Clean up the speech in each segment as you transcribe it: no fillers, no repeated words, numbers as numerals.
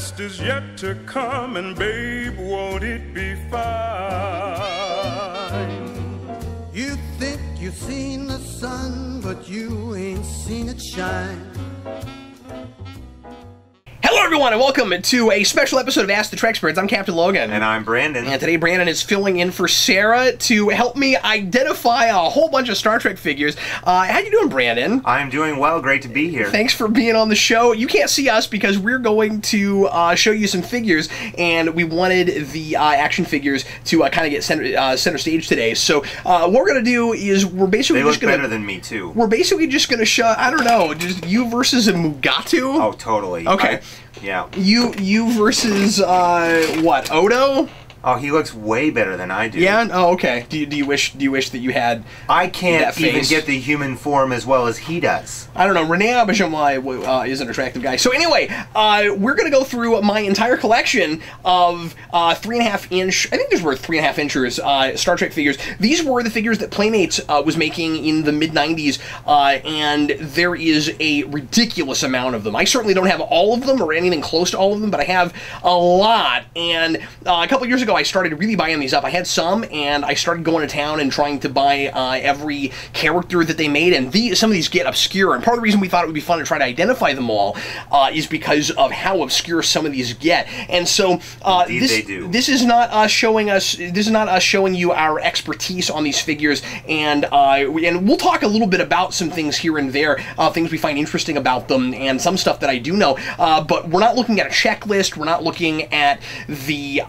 best is yet to come, and babe, won't it be fine? You think you've seen the sun, but you ain't seen it shine. Hello everyone and welcome to a special episode of Ask the Treksperts. I'm Captain Logan. And I'm Brandon. And today Brandon is filling in for Sarah to help me identify a whole bunch of Star Trek figures. How you doing, Brandon? I'm doing well. Great to be here. Thanks for being on the show. You can't see us because we're going to show you some figures, and we wanted the action figures to kind of get center stage today. So what we're going to do is we're basically they just going to... look better than me, too. We're basically just going to show, I don't know, just you versus a Mugatu? Oh, totally. Okay. Yeah. You versus what? Odo? Oh, he looks way better than I do. Yeah. Oh, okay. Do you wish that you had? I can't even face? get the human form as well as he does. I don't know. Rene Auberjonois is an attractive guy. So anyway, we're gonna go through my entire collection of 3.5 inch. I think these were 3.5 inchers Star Trek figures. These were the figures that Playmates was making in the mid '90s, and there is a ridiculous amount of them. I certainly don't have all of them or anything close to all of them, but I have a lot. And a couple years ago, I started really buying these up. I had some, and I started going to town and trying to buy every character that they made, and some of these get obscure, and part of the reason we thought it would be fun to try to identify them all is because of how obscure some of these get. And so this is not us showing you our expertise on these figures, and we'll talk a little bit about some things here and there, things we find interesting about them, and some stuff that I do know, but we're not looking at a checklist. We're not looking at the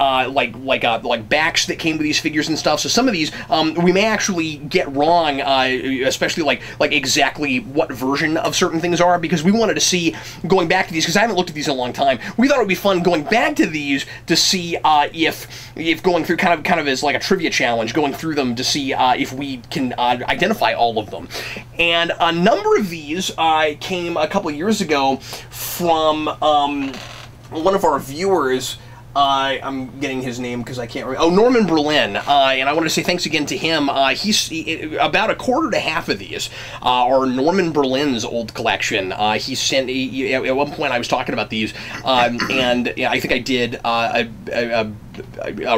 like backs that came with these figures and stuff. So some of these we may actually get wrong, especially like exactly what version of certain things are, because we wanted to see, going back to these, because I haven't looked at these in a long time, we thought it would be fun going back to these to see if going through kind of as like a trivia challenge, going through them to see if we can identify all of them. And a number of these came a couple of years ago from one of our viewers. I'm getting his name because I can't remember. Oh, Norman Berlin. And I want to say thanks again to him. He's about a quarter to half of these are Norman Berlin's old collection. He sent, at one point I was talking about these, and I think I did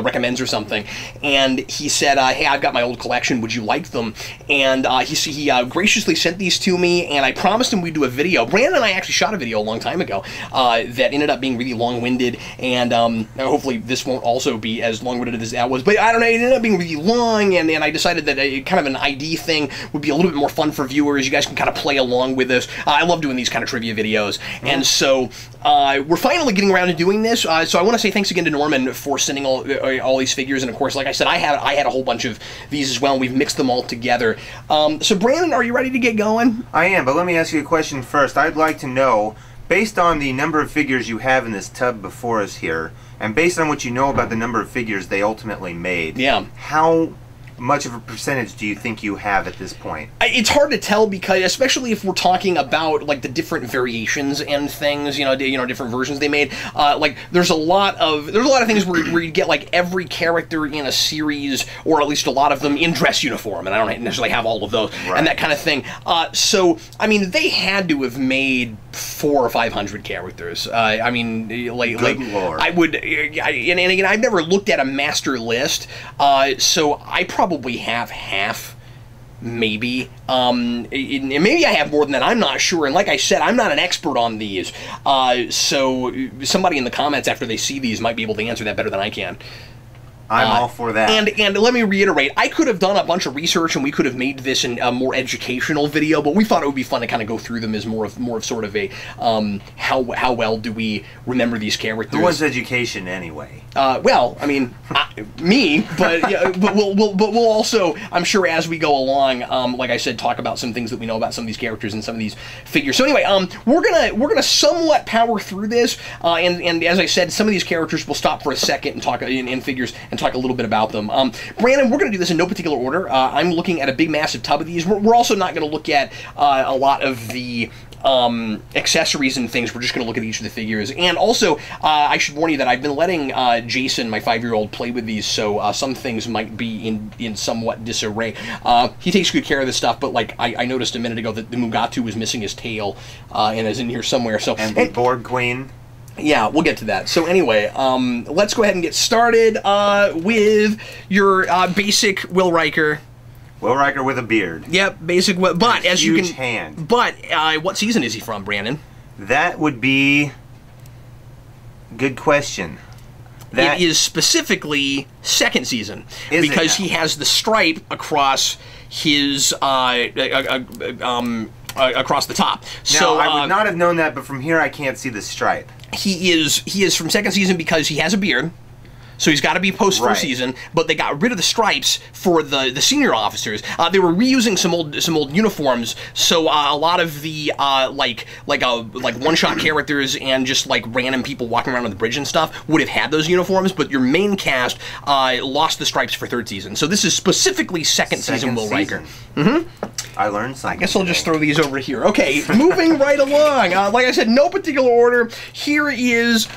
recommends or something, and he said, hey, I've got my old collection, would you like them? And he graciously sent these to me, and I promised him we'd do a video. Brandon and I actually shot a video a long time ago that ended up being really long-winded, and hopefully this won't also be as long-winded as that was, but I don't know, it ended up being really long, and I decided that kind of an ID thing would be a little bit more fun for viewers. You guys can kind of play along with this. I love doing these kind of trivia videos, and so we're finally getting around to doing this, so I want to say thanks again to Norman for sending all these figures, and of course, like I said, I had a whole bunch of these as well, and we've mixed them all together. So Brandon, are you ready to get going? I am, but let me ask you a question first. I'd like to know, based on the number of figures you have in this tub before us here, and based on what you know about the number of figures they ultimately made, how much of a percentage do you think you have at this point? It's hard to tell, because especially if we're talking about like the different variations and things, different versions they made. Like there's a lot of things where you get like every character in a series, or at least a lot of them, in dress uniform, and I don't necessarily have all of those, and that kind of thing. So I mean, they had to have made 400 or 500 characters. I mean, Good Lord. I would, and again, I've never looked at a master list, so I probably have half, maybe. Maybe I have more than that. I'm not sure. And like I said, I'm not an expert on these. So somebody in the comments after they see these might be able to answer that better than I can. I'm all for that. And let me reiterate, I could have done a bunch of research and we could have made this in a more educational video, but we thought it would be fun to kind of go through them as more of sort of a how well do we remember these characters? Who wants education anyway? Well, I mean, me, but yeah, but we'll also, I'm sure, as we go along, like I said, talk about some things that we know about some of these characters and some of these figures. So anyway, we're gonna somewhat power through this, and as I said, some of these characters will stop for a second and talk in figures and talk a little bit about them. Brandon, we're going to do this in no particular order. I'm looking at a big, massive tub of these. We're also not going to look at a lot of the accessories and things. We're just going to look at each of the figures. And also, I should warn you that I've been letting Jason, my 5-year-old, play with these, so some things might be in somewhat disarray. He takes good care of this stuff, but like I noticed a minute ago that the Mugatu was missing his tail and is in here somewhere. So and the Borg Queen. Yeah, we'll get to that. So anyway, let's go ahead and get started with your basic Will Riker. Will Riker with a beard. Yep, basic. But as you can, hand. But what season is he from, Brandon? That would be. Good question. It is specifically second season because he has the stripe across his across the top. So I would not have known that, but from here I can't see the stripe. He is from second season because he has a beard. So he's got to be post first season, but they got rid of the stripes for the senior officers. They were reusing some old uniforms, so a lot of the like one shot characters and just like random people walking around on the bridge and stuff would have had those uniforms. But your main cast lost the stripes for third season. So this is specifically second season Will Riker. I learned something. I guess I'll just throw these over here. Okay, moving right along. Like I said, no particular order. Here is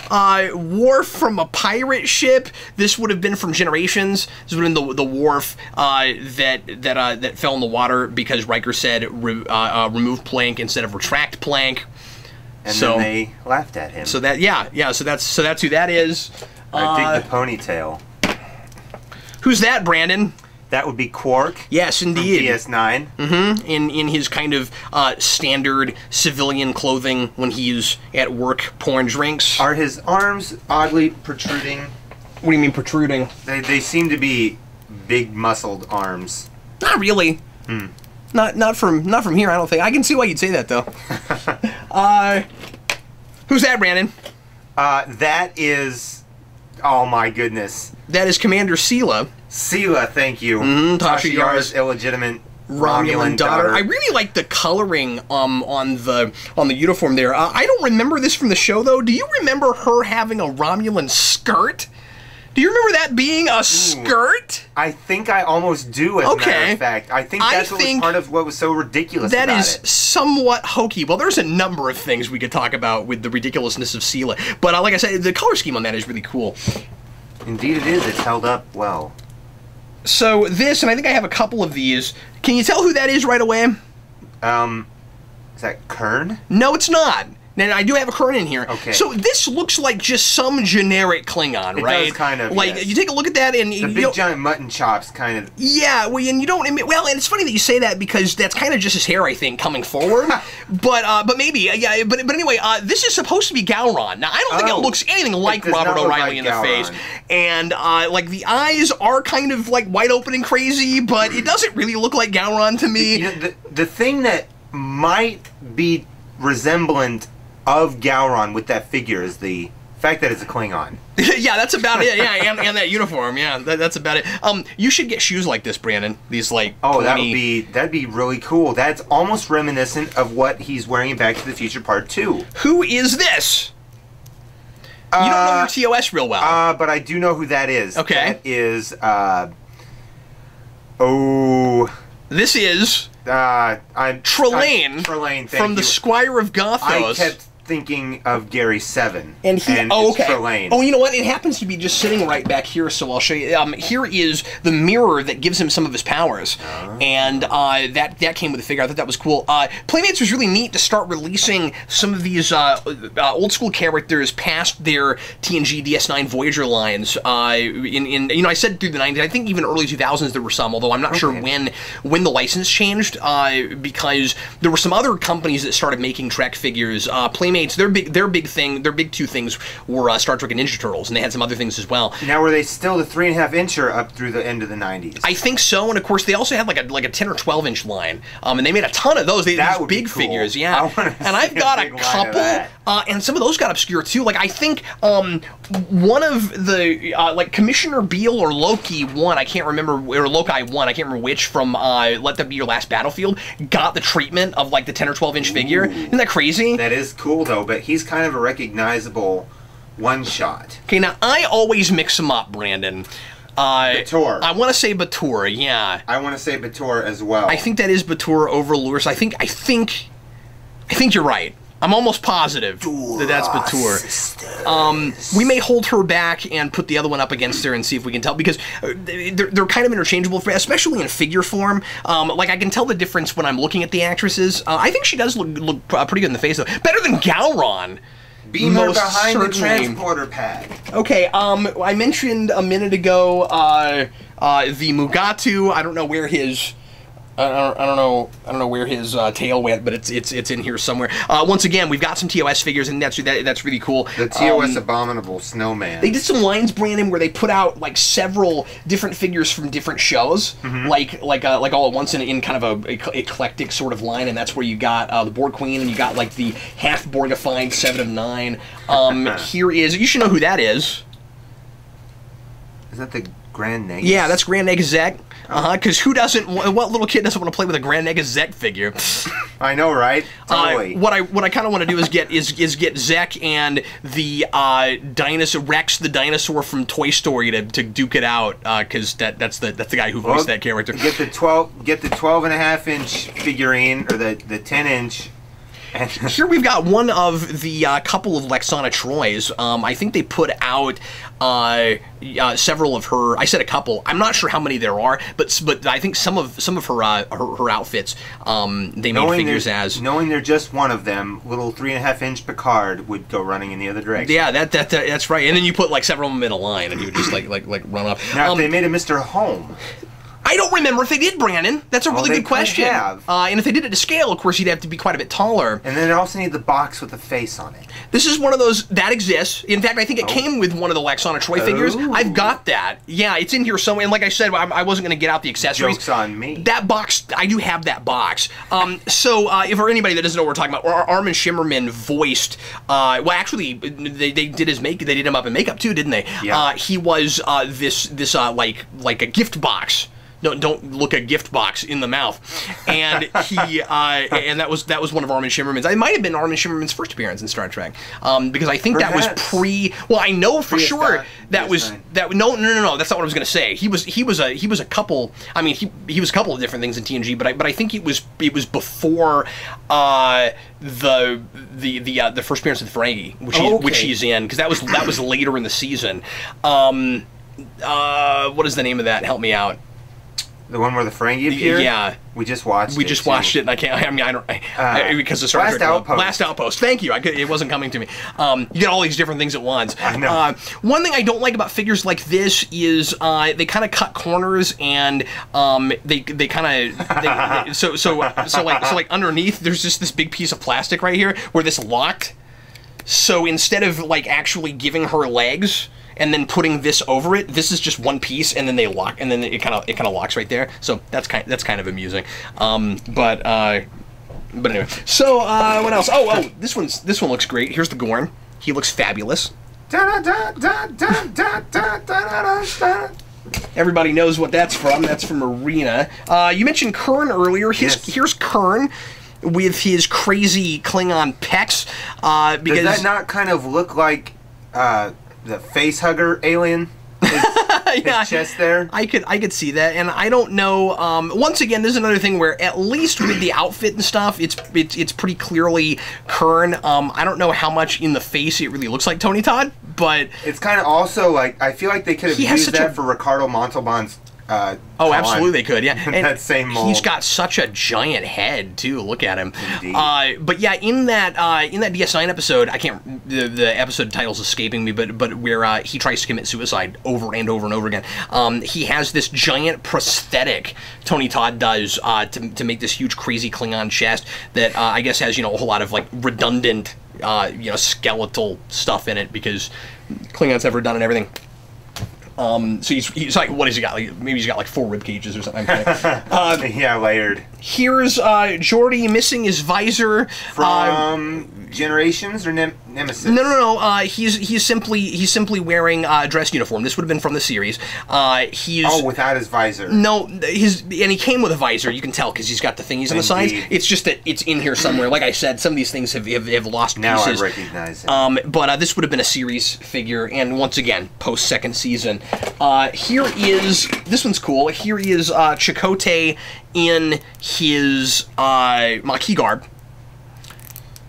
Worf from a pirate ship. This would have been from Generations. This would have been the Worf that fell in the water because Riker said remove plank instead of retract plank. And then they laughed at him. So that so that's who that is. I dig the ponytail. Who's that, Brandon? That would be Quark. Yes, indeed. From DS9. Mm-hmm. In his kind of standard civilian clothing when he's at work pouring drinks. Are his arms oddly protruding? What do you mean protruding? They seem to be big muscled arms. Not really. Not from here. I don't think. I can see why you'd say that though. Who's that, Brandon? That is. Oh my goodness. That is Commander Sela. Sela, thank you. Tasha Yar's illegitimate Romulan daughter. I really like the coloring on the uniform there. I don't remember this from the show though. Do you remember her having a Romulan skirt? Do you remember that being a skirt? I think I almost do, as a matter of fact. I think that's what was part of what was so ridiculous about it. That is somewhat hokey. Well, there's a number of things we could talk about with the ridiculousness of Sela. But like I said, the color scheme on that is really cool. Indeed it is. It's held up well. So this, and I think I have a couple of these. Can you tell who that is right away? Is that Kern? No, it's not. And I do have a Kern in here. Okay. So this looks like just some generic Klingon, right? It does kind of, like, you take a look at that and... The big giant mutton chops kind of... Yeah, well, and you don't... Well, and it's funny that you say that because that's kind of just his hair, I think, coming forward. but maybe, yeah, but anyway, this is supposed to be Gowron. Now, I don't think it looks anything like Robert O'Reilly in the face. And, like, the eyes are kind of, like, wide open and crazy, but it doesn't really look like Gowron to me. You know, the thing that might be resemblant of Gowron with that figure is the fact that it's a Klingon. Yeah, that's about it. Yeah, and that uniform. Yeah, that's about it. You should get shoes like this, Brandon. These like that'd be really cool. That's almost reminiscent of what he's wearing in Back to the Future Part 2. Who is this? You don't know your TOS real well. But I do know who that is. Okay. That is This is Trelane. Trelane, from the Squire of Gothos. I kept thinking of Gary 7. And he, it's Trelane. Oh, you know what? It happens to be just sitting right back here, so I'll show you. Here is the mirror that gives him some of his powers. And that came with the figure. I thought that was cool. Playmates was really neat to start releasing some of these old school characters past their TNG DS9 Voyager lines. I said through the 90s, I think even early 2000s there were some, although I'm not sure when the license changed, because there were some other companies that started making Trek figures. Playmates, their big two things were Star Trek and Ninja Turtles, and they had some other things as well. Now, were they still the 3.5-incher up through the end of the 90s? I think so, and of course they also had like a 10 or 12-inch line, and they made a ton of those. These big figures, yeah. And I've got a couple, and some of those got obscure too. Like I think one of the like Commissioner Beale or Loki one, I can't remember, or Loki one, I can't remember which from Let That Be Your Last Battlefield, got the treatment of like the 10 or 12-inch figure. Isn't that crazy? That is cool though, but he's kind of a recognizable one-shot. Okay, now I always mix them up, Brandon. Bator. I want to say Bator, yeah. I want to say Bator as well. I think that is Bator over Lewis. I think you're right. I'm almost positive that that's Bator. We may hold her back and put the other one up against her and see if we can tell, because they're kind of interchangeable, especially in figure form. Like I can tell the difference when I'm looking at the actresses. I think she does look pretty good in the face though. Better than Gowron. Beamer most behind the certainly. transporter pad. Okay, I mentioned a minute ago the Mugatu. I don't know where his I don't know where his tail went, but it's in here somewhere. Once again, we've got some TOS figures, and that's really cool. The TOS Abominable Snowman. They did some lines, Brandon, where they put out like several different figures from different shows, like all at once in kind of a eclectic sort of line, and that's where you got the Borg Queen, and you got like the half Borgified 7 of 9. Here is, you should know who that is. Is that the Grand Negus? Yeah, that's Grand Negus Zek. Because who doesn't? What little kid doesn't want to play with a Grand Negus Zek figure? I know, right? Totally. What I kind of want to do is get Zek and the dinosaur Rex, the dinosaur from Toy Story, to duke it out. Because that's the guy who voiced that character. Get the 12.5-inch figurine, or the 10-inch. Here we've got one of the couple of Lexana Troys. I think they put out several of her. I said a couple. I'm not sure how many there are, but I think some of her outfits they made figures as. Knowing they're just one of them, little 3.5-inch Picard would go running in the other direction. Yeah, that's right. And then you put like several of them in a line, and he would just like run up. Now, if they made a Mr. Home. I don't remember if they did, Brandon. That's a really good question. And if they did it to scale, of course, he'd have to be quite a bit taller. And then it also needs the box with the face on it. This is one of those that exists. In fact, I think it came with one of the Lexana Troy figures. I've got that. Yeah, it's in here somewhere. And like I said, I wasn't going to get out the accessories. Joke's on me. That box, I do have that box. So, if for anybody that doesn't know what we're talking about, Armin Shimmerman voiced. Well, actually, they did his make. They did him up in makeup too, didn't they? Yeah. He was this like a gift box. No, don't look a gift box in the mouth. And he and that was one of Armin Shimmerman's. It might have been Armin Shimmerman's first appearance in Star Trek, because I think that was pre. Well, I know for sure that was that. No. That's not what I was going to say. He was a couple. I mean, he was a couple of different things in TNG, but I think it was before the first appearance of the Ferengi, which he's in, because that was later in the season. What is the name of that? Help me out. The one where the Ferengi appeared? Yeah. We just watched it. We just watched it, and I can't. I mean, I don't. Because of Star Trek. Last Outpost. Thank you. It wasn't coming to me. You get all these different things at once. I know. One thing I don't like about figures like this is they kind of cut corners, and they kind of so like underneath there's just this big piece of plastic right here where this locked. So instead of like actually giving her legs and then putting this over it, this is just one piece, and then they lock, and then it kind of locks right there. So that's kind of amusing. But anyway. So what else? Oh, this one looks great. Here's the Gorn. He looks fabulous. Everybody knows what that's from. That's from Arena. You mentioned Kern earlier. Here's Kern with his crazy Klingon pecs. Because does that not kind of look like the face hugger alien? His chest there. I could see that, and I don't know. Once again, there's another thing where at least with the outfit and stuff, it's pretty clearly Kern. I don't know how much in the face it really looks like Tony Todd, but it's kind of also like I feel like they could have used that for Ricardo Montalban's. Oh, absolutely they could, yeah. And that same mold. He's got such a giant head too. Look at him. But yeah, in that DS9 episode, I can't. The episode title's escaping me, but where he tries to commit suicide over and over and over again. He has this giant prosthetic. Tony Todd does to make this huge, crazy Klingon chest that I guess has a whole lot of like redundant skeletal stuff in it because Klingons have redundant everything. So he's like, what has he got? Like, maybe he's got like 4 rib cages or something. Yeah, layered. Here's Geordi missing his visor from Generations or Nemesis. No. He's simply wearing a dress uniform. This would have been from the series. He's without his visor. No, and he came with a visor. You can tell because he's got the thingies on the sides. It's just that it's in here somewhere. Like I said, some of these things have lost pieces. Now I recognize it. But this would have been a series figure, and once again, post second season. Here is this one's cool. Here is Chakotay in his Maquis garb.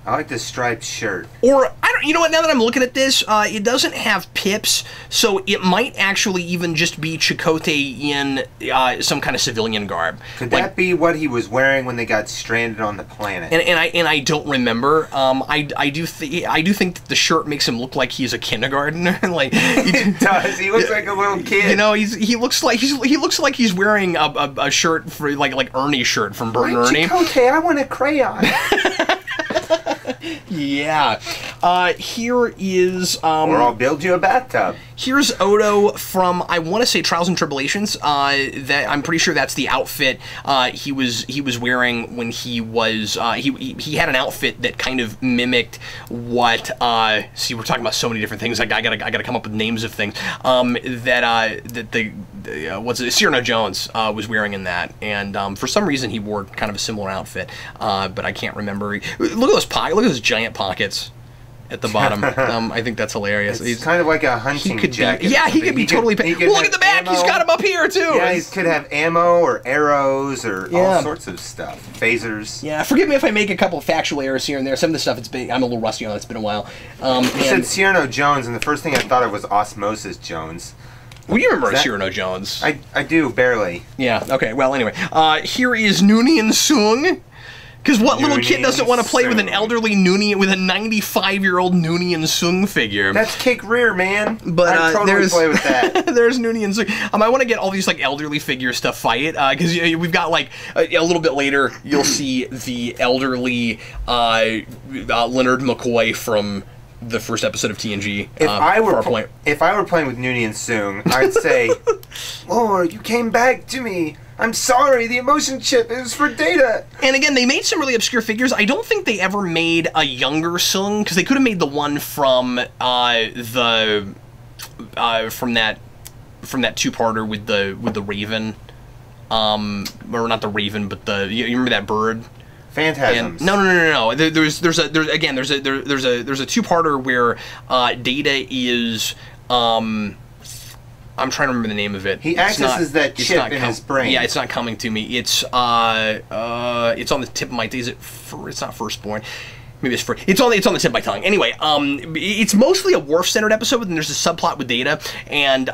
I like the striped shirt. Or, I don't. You know what, now that I'm looking at this, it doesn't have pips, so it might actually even just be Chakotay in some kind of civilian garb. Could that be what he was wearing when they got stranded on the planet? And I don't remember. I do think that the shirt makes him look like he's a kindergartner. Like he does. He looks like a little kid. You know, he looks like he's wearing a shirt for like Ernie's shirt from Bert and Ernie. Chakotay, I want a crayon. Yeah. Here is or I'll build you a bathtub. Here's Odo from, I want to say, Trials and Tribulations. That I'm pretty sure that's the outfit he was wearing when he was he had an outfit that kind of mimicked what see, we're talking about so many different things. I gotta come up with names of things that what's it, Cyrano Jones was wearing in that, and for some reason he wore kind of a similar outfit, but I can't remember. Look at those pockets. Look at those giant pockets at the bottom. I think that's hilarious. It's kind of like a hunting jacket. Yeah, he could be totally. Well, look at the back. Ammo. He's got him up here too. Yeah, he could have ammo or arrows or all sorts of stuff. Phasers. Yeah, forgive me if I make a couple of factual errors here and there. Some of the stuff I'm a little rusty on. It's been a while. You said Cyrano Jones, and the first thing I thought of was Osmosis Jones. Well, you remember Cyrano Jones? I do barely. Yeah. Okay. Well, anyway, here is Noonien Sung. Because what little kid doesn't want to play with an elderly Noonien, with a 95-year-old Noonien Sung figure? That's kick rear, man. But I'd totally play with that. There's Noonien Sung. I want to get all these like elderly figures to fight, because we've got like a little bit later you'll see the elderly Leonard McCoy from the first episode of TNG. If I were playing with Noonien Sung, I'd say, "Lord, you came back to me. I'm sorry, the emotion chip is for Data." And again, they made some really obscure figures. I don't think they ever made a younger Sung, because they could have made the one from from that two-parter with the Raven, or not the Raven, but you remember that bird? Phantasms. And, no. There's a two-parter where Data is I'm trying to remember the name of it. He accesses that chip in his brain. Yeah, it's not coming to me. It's on the tip of my tongue. It's not Firstborn. Maybe it's first. It's on the tip of my tongue. Anyway, it's mostly a Worf-centered episode, but then there's a subplot with Data, and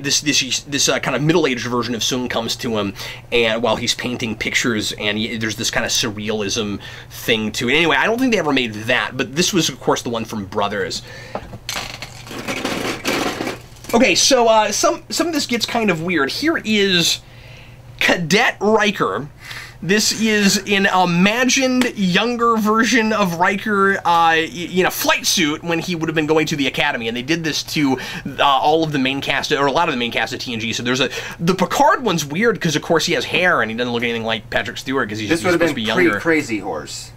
this kind of middle-aged version of Sung comes to him, and while he's painting pictures, and there's this kind of surrealism thing to it. Anyway, I don't think they ever made that, but this was, of course, the one from Brothers. Okay, so some of this gets kind of weird. Here is Cadet Riker. This is an imagined younger version of Riker in a flight suit when he would have been going to the academy, and they did this to all of the main cast, or a lot of the main cast of TNG. So the Picard one's weird because, of course, he has hair and he doesn't look anything like Patrick Stewart because he's supposed to be younger. Crazy Horse.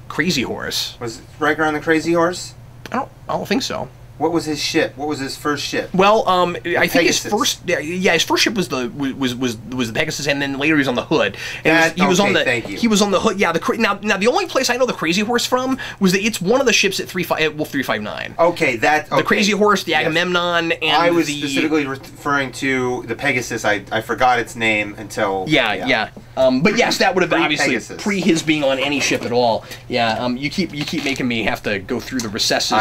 Crazy Horse. Was Riker on the Crazy Horse? I don't think so. What was his ship? What was his first ship? Well, I think his first ship was the Pegasus, and then later he was on the Hood. And he was on the Hood. Yeah, now the only place I know the Crazy Horse from was that it's one of the ships at Wolf 359. Okay, the Crazy Horse, the Agamemnon, and I was specifically referring to the Pegasus. I forgot its name until but yes, that would have been obviously pre his being on any ship at all. Yeah, you keep making me have to go through the recesses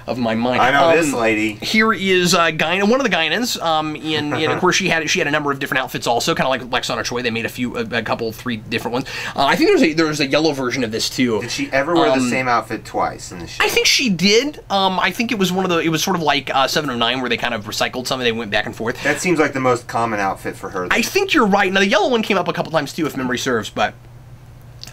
of my mind. I know this lady. Here is Guinan, one of the Guinans. And of course she had a number of different outfits also, kind of like Lexana Choi. They made three different ones. I think there's a yellow version of this too. Did she ever wear the same outfit twice in the show? I think she did. I think it was it was sort of like 7 of 9 where they kind of recycled some and they went back and forth. That seems like the most common outfit for her. I think you're right. Now the yellow one came up a couple times too, if memory serves, but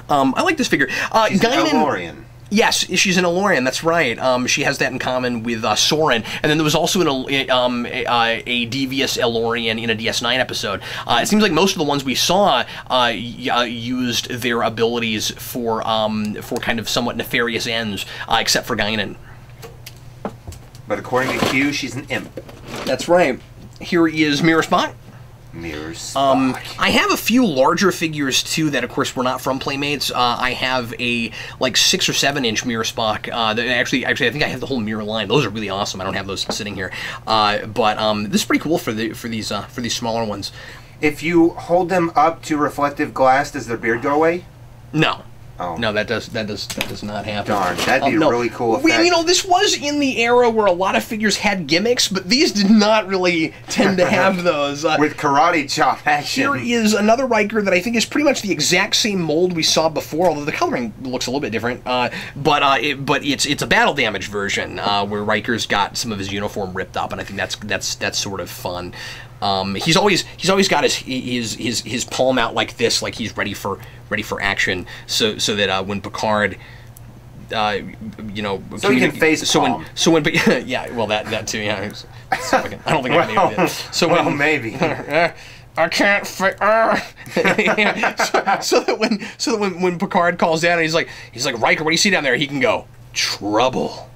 I like this figure. She's an Elorian. Yes, she's an Elorian. That's right. She has that in common with Soren, and then there was also a devious Elorian in a DS9 episode. It seems like most of the ones we saw used their abilities for kind of somewhat nefarious ends, except for Guinan. But according to Q, she's an imp. That's right. Here is Mirror Spock. I have a few larger figures too that, of course, were not from Playmates. I have a 6 or 7 inch Mirror Spock. Actually, I think I have the whole Mirror line. Those are really awesome. I don't have those sitting here, but this is pretty cool for these smaller ones. If you hold them up to reflective glass, does their beard go away? No. Oh. No, that does not happen. Darn, that'd be a really cool effect. You know, this was in the era where a lot of figures had gimmicks, but these did not really tend to have those. With karate chop action. Here is another Riker that I think is pretty much the exact same mold we saw before, although the coloring looks a little bit different. But it's a battle damage version where Riker's got some of his uniform ripped up, and I think that's sort of fun. He's always got his palm out like this, like he's ready for action, so that when Picard, you know, so he can face palm. Yeah, well that too, yeah. I don't think I can maybe. So well, maybe. I can't. So that when Picard calls down and he's like Riker, what do you see down there? He can go, trouble.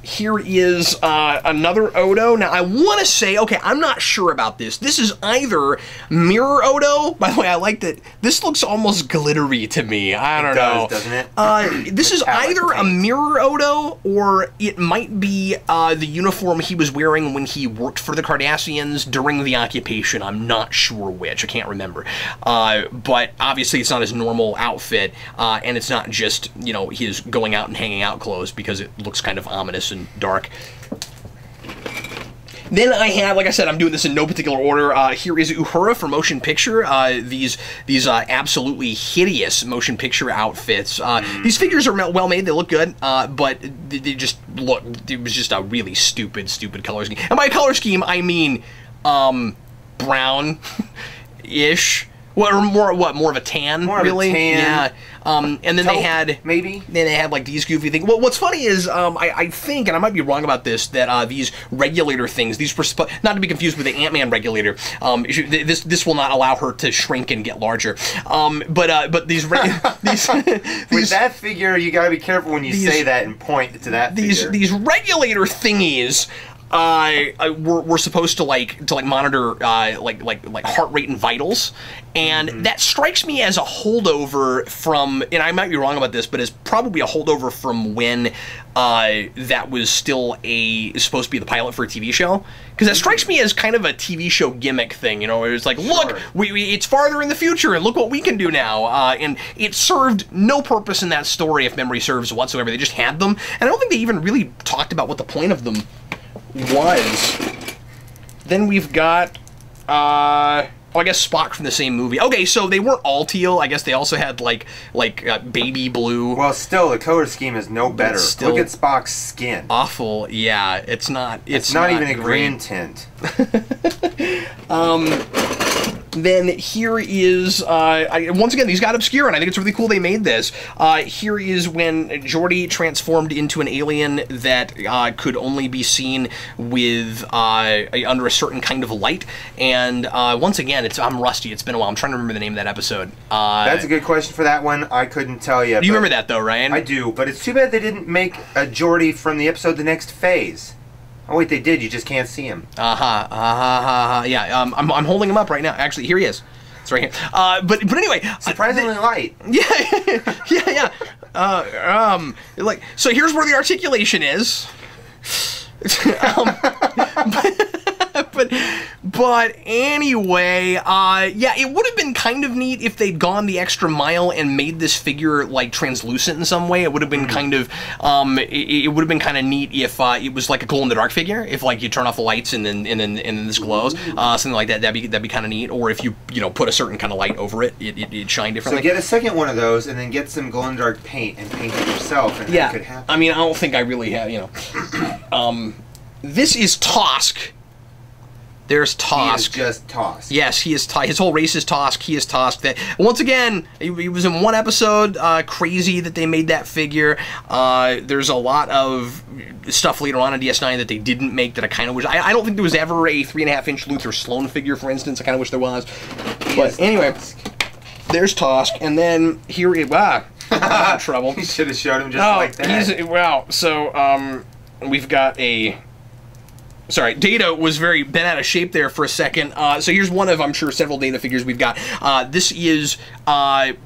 Here is another Odo. Now, I want to say, okay, I'm not sure about this. This is either Mirror Odo. By the way, I like that. This looks almost glittery to me. I don't know. It does, doesn't it? This is either a Mirror Odo, or it might be the uniform he was wearing when he worked for the Cardassians during the occupation. I'm not sure which. I can't remember. But obviously, it's not his normal outfit, and it's not just, you know, his going out and hanging out clothes, because it looks kind of ominous and dark. Then I have, like I said, I'm doing this in no particular order. Here is Uhura for motion picture. These absolutely hideous motion picture outfits. These figures are well made. They look good, but they just look. It was just a really stupid color scheme. And by color scheme, I mean brown-ish. More of a tan, really? Of a tan. Yeah. And then they had like these goofy things. Well, what's funny is I think, and I might be wrong about this, that these regulator things, these were not to be confused with the Ant-Man regulator. This will not allow her to shrink and get larger. But these with that figure, you gotta be careful when you say that and point to that figure. These regulator thingies. We're supposed to monitor like heart rate and vitals, and that strikes me as a holdover from, and I might be wrong about this, but it's probably a holdover from when that was still supposed to be the pilot for a TV show, because that strikes me as kind of a TV show gimmick thing, you know, where it's like, look, it's farther in the future, and look what we can do now, and it served no purpose in that story, if memory serves whatsoever. They just had them, and I don't think they even really talked about what the point of them was. Then we've got I guess Spock from the same movie. Okay, so they weren't all teal. I guess they also had like baby blue. Well, still the color scheme is no better. Look at Spock's skin. Awful. Yeah, it's not even a green tint. Then here is, once again, these got obscure, and I think it's really cool they made this. Here is when Geordi transformed into an alien that could only be seen with under a certain kind of light. And once again, I'm rusty. It's been a while. I'm trying to remember the name of that episode. That's a good question for that one. I couldn't tell you. You remember that, though, Ryan? I do, but it's too bad they didn't make a Geordi from the episode The Next Phase. Oh wait, they did. You just can't see him. Yeah. I'm holding him up right now. Actually, here he is. It's right here. But anyway, surprisingly light. Yeah. So here's where the articulation is. But anyway, yeah, it would have been kind of neat if they'd gone the extra mile and made this figure like translucent in some way. It would have been kind of, it would have been kind of neat if it was like a glow in the dark figure. If like you turn off the lights and then this glows, something like that. That'd be kind of neat. Or if you put a certain kind of light over it, it'd shine differently. So get a second one of those and then get some glow in the dark paint and paint it yourself, and that could happen. I mean, I don't think I really have. This is Tosk. There's Tosk. He is just Tosk. Yes, he is. His whole race is Tosk. He is Tosk. That once again, he was in one episode. Crazy that they made that figure. There's a lot of stuff later on in DS9 that they didn't make that I kind of wish. I don't think there was ever a 3.5-inch Luther Sloan figure, for instance. I kind of wish there was. But anyway, there's Tosk, and then here it. Trouble. You should have showed him just like that. So we've got a. Sorry, Data was very bent out of shape there for a second. So here's one of, I'm sure, several Data figures we've got. This is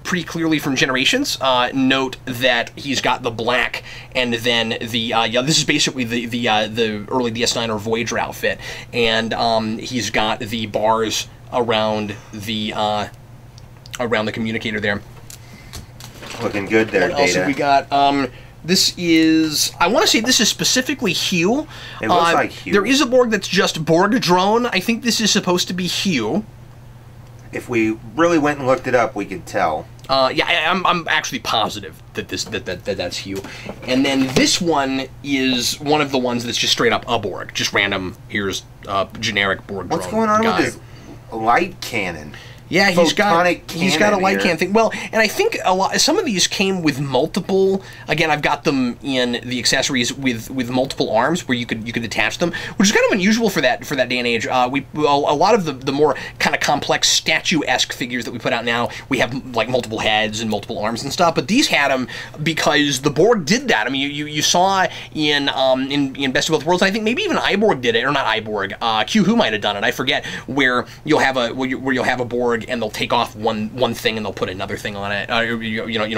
pretty clearly from Generations. Note that he's got the black, and then the this is basically the early DS9 or Voyager outfit, and he's got the bars around the around the communicator there. Looking good there, What else have we got? This is, I want to say this is specifically Hugh. It looks like Hugh. There is a Borg that's just Borg drone. I think this is supposed to be Hugh. If we really went and looked it up, we could tell. Yeah, I'm actually positive that that's Hugh. And then this one is one of the ones that's just straight up a Borg, just random. Here's generic Borg drone. What's going on guy. with this light cannon? Yeah, he's got a light here. can thing. Well, and I think some of these came with multiple. Again, I've got them in the accessories with multiple arms where you could detach them, which is kind of unusual for that day and age. A lot of the more kind of complex statue-esque figures that we put out now, we have like multiple heads and multiple arms and stuff. But these had them because the Borg did that. I mean, you saw in Best of Both Worlds. I think maybe even Iborg did it, or not Iborg. Q-Who might have done it. I forget. Where you'll have a Borg and they'll take off one thing and they'll put another thing on it.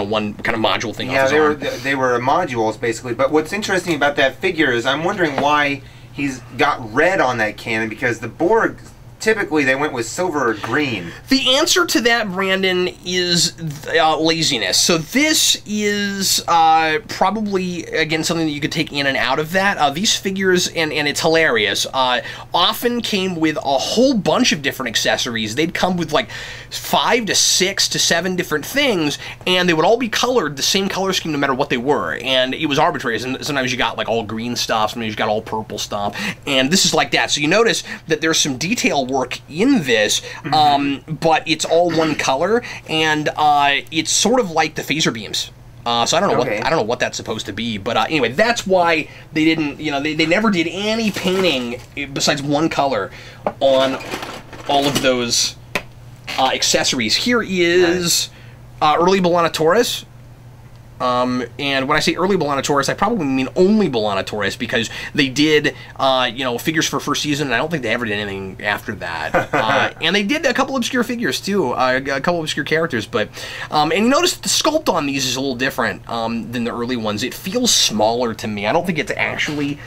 One kind of module thing. Yeah, off his arm. they were modules basically. But what's interesting about that figure is I'm wondering why he's got red on that cannon, because the Borg typically they went with silver or green. The answer to that, Brandon, is laziness. So this is probably, again, something that you could take in and out of that. These figures, and it's hilarious, often came with a whole bunch of different accessories. They'd come with like 5 to 6 to 7 different things, and they would all be colored the same color scheme no matter what they were. And it was arbitrary. Sometimes you got like all green stuff, sometimes you got all purple stuff, and this is like that. So you notice that there's some detail work in this, but it's all one color, and it's sort of like the phaser beams. So I don't know what that's supposed to be, but anyway, that's why they didn't. They never did any painting besides one color on all of those accessories. Here is early B'Elanna Torres. And when I say early B'Elanna Torres, I probably mean only B'Elanna Torres, because they did, figures for first season, and I don't think they ever did anything after that. And they did a couple obscure figures, too, a couple obscure characters, but, and you notice the sculpt on these is a little different than the early ones. It feels smaller to me. I don't think it's actually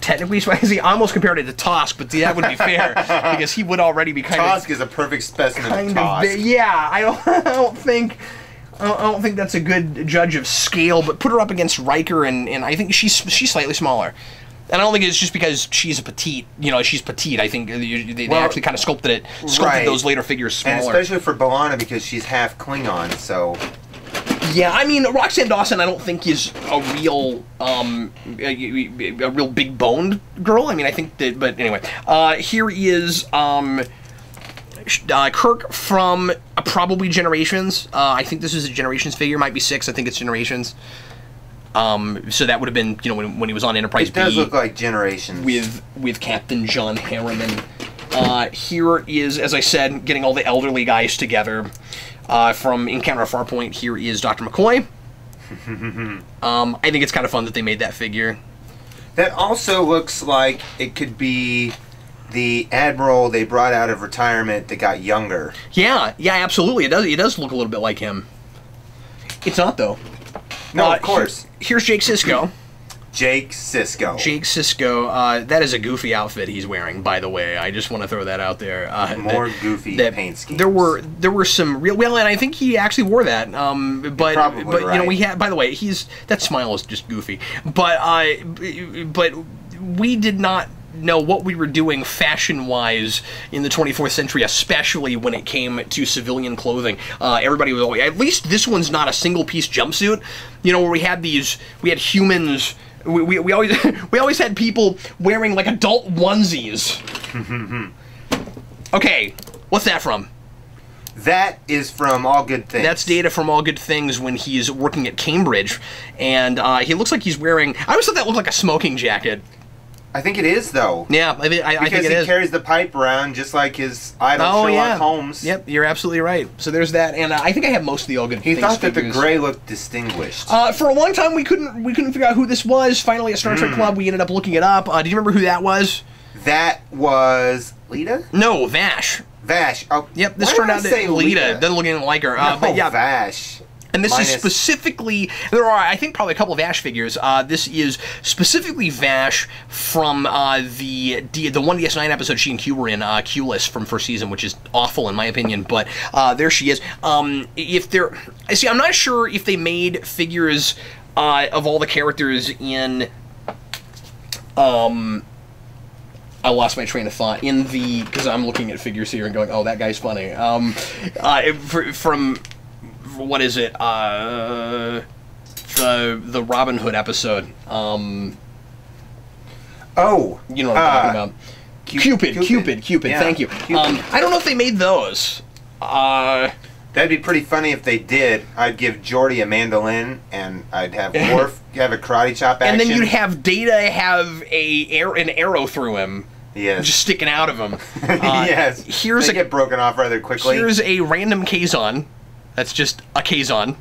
technically, I almost compared it to Tosk, but that would be fair, because he would already be kind of... Tosk is a perfect specimen of Tosk. Yeah, I don't think that's a good judge of scale, but put her up against Riker, and I think she's slightly smaller. And I don't think it's just because she's a petite. She's petite. I think they actually kind of sculpted those later figures smaller. And especially for B'Elanna, because she's half Klingon, so... Yeah, I mean, Roxanne Dawson, I don't think is a real big boned girl. I mean, I think that, but anyway, here is Kirk from probably Generations. I think this is a Generations figure. Might be 6. I think it's Generations. So that would have been, when he was on Enterprise B. It does look like Generations. With Captain John Harriman. Here is, as I said, getting all the elderly guys together. From Encounter at Farpoint, here is Dr. McCoy. I think it's kind of fun that they made that figure. That also looks like it could be the Admiral they brought out of retirement that got younger. Yeah, absolutely. It does look a little bit like him. It's not, though. No, of course. Here's Jake Sisko. Jake Sisko. That is a goofy outfit he's wearing, by the way. I just want to throw that out there. More goofy paint schemes. There were some real, and I think he actually wore that. But right. we had, by the way, that smile is just goofy. But we did not know what we were doing fashion-wise in the 24th century, especially when it came to civilian clothing. Everybody was always, at least this one's not a single-piece jumpsuit. Where we had humans. We always had people wearing like adult onesies. Okay, what's that from? That is from All Good Things. That's Data from All Good Things when he's working at Cambridge, and he looks like he's wearing. I always thought that looked like a smoking jacket. I think it is, though. Yeah, I think it is. Because he carries the pipe around just like his idol Sherlock Holmes. Yep, you're absolutely right. So there's that, and I think I have most of the All Good Things. He thought that figures. the gray looked distinguished. For a long time, we couldn't figure out who this was. Finally, at Star Trek Club, we ended up looking it up. Do you remember who that was? That was Lita? No, Vash. Vash. Oh, yep. This turned out to be Lita. Doesn't look anything like her. No, but yeah, Vash. And this is specifically, there are, I think, probably a couple of Vash figures. This is specifically Vash from the 1DS9 episode she and Q were in, Q-less from first season, which is awful in my opinion, but there she is. If they're, see, I'm not sure if they made figures of all the characters in, I lost my train of thought in the, because I'm looking at figures here and going, oh, that guy's funny. From what is it? The Robin Hood episode. Oh, you know what I'm talking about. Cupid. Yeah, thank you. Cupid. I don't know if they made those. That'd be pretty funny if they did. I'd give Jordy a mandolin, and I'd have Worf have a karate chop action. And then you'd have Data have an arrow through him. Yes. Just sticking out of him. Yes. They get broken off rather quickly. Here's a random Kazon. That's just a Kazon.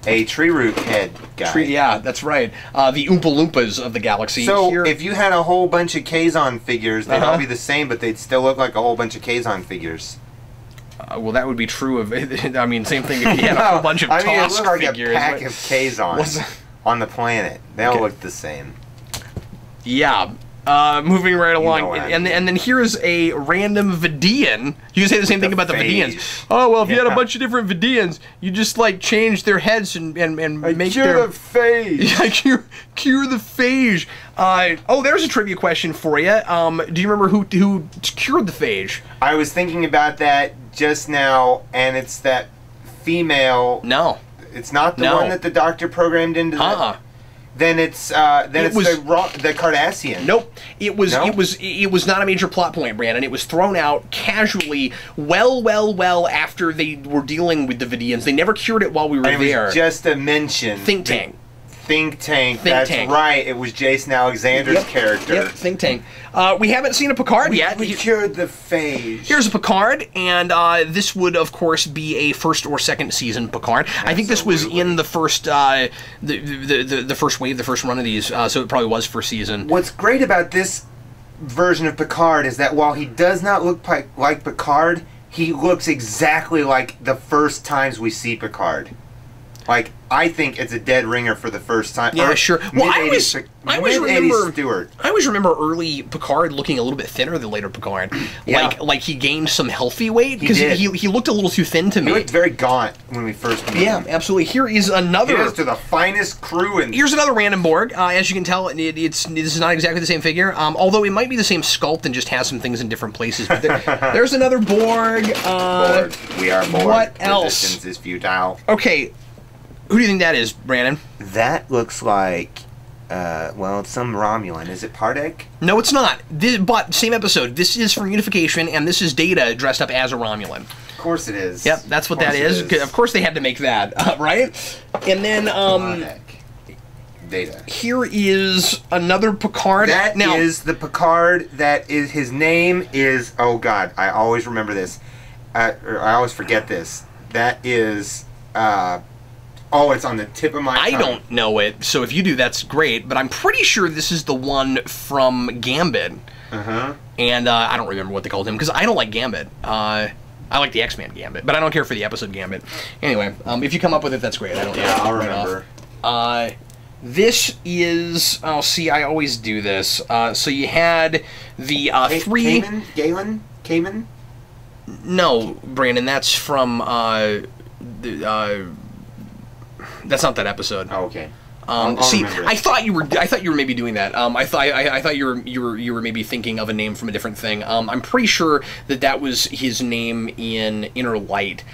A tree root head guy. Yeah, that's right. The Oompa Loompas of the galaxy. So, if you had a whole bunch of Kazon figures, they'd all be the same, but they'd still look like a whole bunch of Kazon figures. Well, that would be true of, I mean, same thing if you had a whole bunch of Tosk like figures. A pack of Kazons on the planet. They all look the same. Yeah. Moving right along, and then here's a random Vidian. You can say the same thing about the Vidians. Oh well, if you had a bunch of different Vidians, you just like change their heads and make cure the phage. Cure the phage. Oh, there's a trivia question for you. Do you remember who cured the phage? I was thinking about that just now, and it's that female. No, it's not the one that the doctor programmed into. Then it's the Cardassian. Nope. It was not a major plot point, Brandon. It was thrown out casually well after they were dealing with the Vidians. They never cured it while we were there. It was just a mention. Think Tank. That's right. It was Jason Alexander's character. Yep, Think Tank. We haven't seen a Picard yet. We cured the phage. Here's a Picard, and this would, of course, be a first or second season Picard. I think this was in the first the first wave, the first run of these, so it probably was first season. What's great about this version of Picard is that while he does not look like Picard, he looks exactly like the first times we see Picard. Like, I think it's a dead ringer for the first time. Yeah, sure. Well, I always remember early Picard looking a little bit thinner than later Picard. Like he gained some healthy weight because he looked a little too thin to me. He looked very gaunt when we first met him. Yeah, absolutely. Here is another. Here's to the finest crew. Here's another random Borg. As you can tell, this is not exactly the same figure. Although it might be the same sculpt and just has some things in different places. But there's another Borg. Borg. We are Borg. What else? Resistance is futile. Okay. Who do you think that is, Brandon? That looks like, well, it's some Romulan. Is it Pardek? No, it's not. But same episode. This is from Unification, and this is Data dressed up as a Romulan. Of course it is. Yep, that's what that is. Of course they had to make that, right? And then, Data. Here is another Picard. That is the Picard that is, his name is, oh God, I always remember this. I always forget this. That is, oh, it's on the tip of my tongue. I don't know it, so if you do, that's great. But I'm pretty sure this is the one from Gambit. And I don't remember what they called him, because I don't like Gambit. I like the X-Men Gambit, but I don't care for the episode Gambit. Anyway, if you come up with it, that's great. I don't know. Yeah, I'll remember. This is... Oh, see, I always do this. So you had the three... Cayman? No, Brandon, that's from... That's not that episode. Oh, okay. See, I thought you were maybe doing that. I thought you were maybe thinking of a name from a different thing. I'm pretty sure that was his name in Inner Light.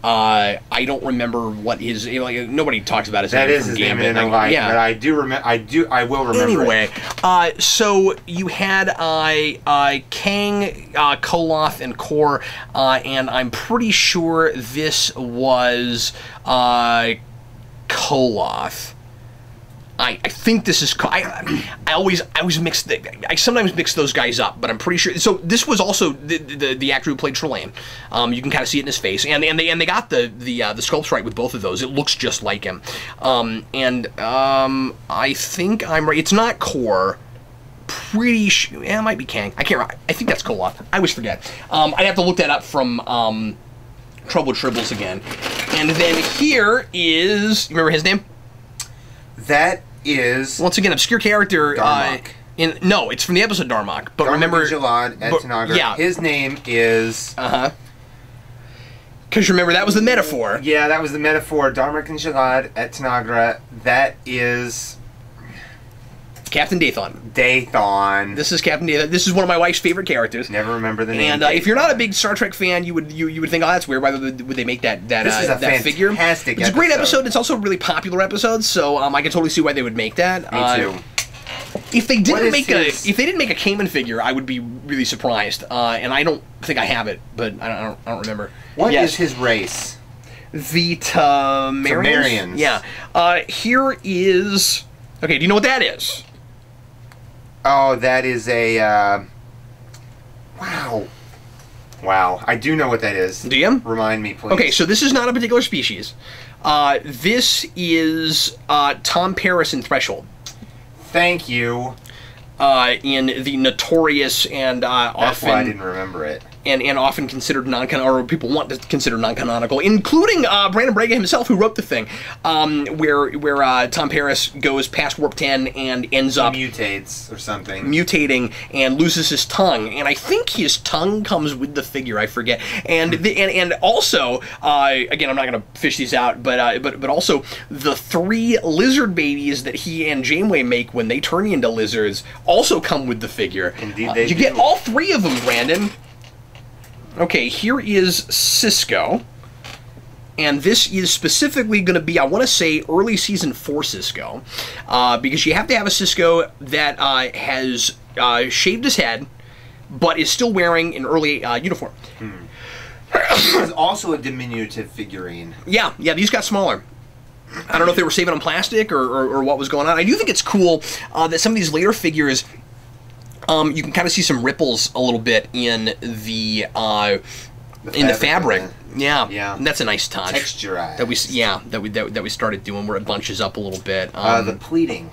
I don't remember what his nobody talks about his name. That is his name in Inner Light. Yeah, but I do remember. I will remember. Anyway, so you had Kang, Koloth, and Kor, and I'm pretty sure this was Koloth. I think this is. I always mix. I sometimes mix those guys up, but I'm pretty sure. So this was also the actor who played Trelane. You can kind of see it in his face, and they got the sculpts right with both of those. It looks just like him. I think I'm right. It's not Kor. Pretty sure. Yeah, it might be Kang. I can't. I think that's Koloth. I always forget. I'd have to look that up from Trouble Tribbles again. And then here is, you remember his name? That is... Once again, obscure character. No, it's from the episode Darmok. But remember... Jalad at Tanagra. Yeah. His name is... Because remember, that was the metaphor. Yeah, that was the metaphor. Darmok and Jalad at Tanagra. That is... Captain Dathon. Dathon. This is Captain Dathon. This is one of my wife's favorite characters. Never remember the name. And if you're not a big Star Trek fan, you would think, oh, that's weird. Why would they make that figure? Fantastic. It's a great episode. It's also a really popular episode, so I can totally see why they would make that. Me too. If they didn't make a Kamen figure, I would be really surprised. And I don't think I have it, but I don't remember. What is his race? The Tamarians. Yeah. Here is. Okay. Do you know what that is? Oh, that is a, wow. Wow, I do know what that is. Do you? Remind me, please. Okay, so this is not a particular species. This is Tom Paris in Threshold. Thank you. In the notorious and That's often... why I didn't remember it. And often considered non-canonical, or people want to consider non-canonical, including Brandon Braga himself, who wrote the thing, where Tom Paris goes past Warp 10 and ends up... mutates or something. Mutating and loses his tongue. And I think his tongue comes with the figure, I forget. And also, again, I'm not going to fish these out, but also, the 3 lizard babies that he and Janeway make when they turn into lizards also come with the figure. Indeed they do. You get all 3 of them, Brandon. Okay, here is Cisco, and this is specifically going to be, I want to say, early season 4 Cisco, because you have to have a Cisco that has shaved his head, but is still wearing an early uniform. This is also a diminutive figurine. Yeah, these got smaller. I don't know if they were saving on plastic or what was going on. I do think it's cool that some of these later figures... you can kind of see some ripples a little bit in the fabric. Yeah, and that's a nice touch. Texturized. That we started doing where it bunches up a little bit. The pleating.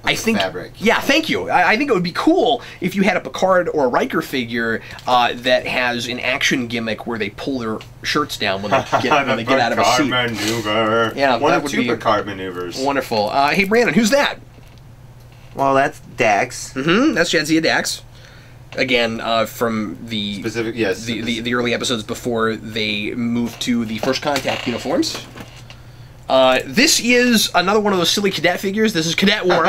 I think. Fabric. Yeah, thank you. I think it would be cool if you had a Picard or a Riker figure that has an action gimmick where they pull their shirts down when they get out of a seat. Picard maneuver. Yeah, one of 2 Picard maneuvers. Wonderful. Hey, Brandon, who's that? Well, that's Dax. That's Jadzia Dax. Again, from the specific, yes, the early episodes before they moved to the First Contact uniforms. This is another one of those silly cadet figures. This is Cadet Worf.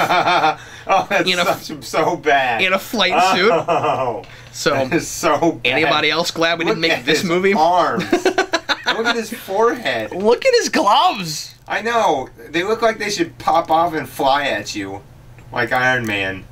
Oh, that's so bad. In a flight suit. Oh, so that is so bad. Anybody else glad we didn't make this movie? Arms. Look at his forehead. Look at his gloves. I know. They look like they should pop off and fly at you. Like Iron Man.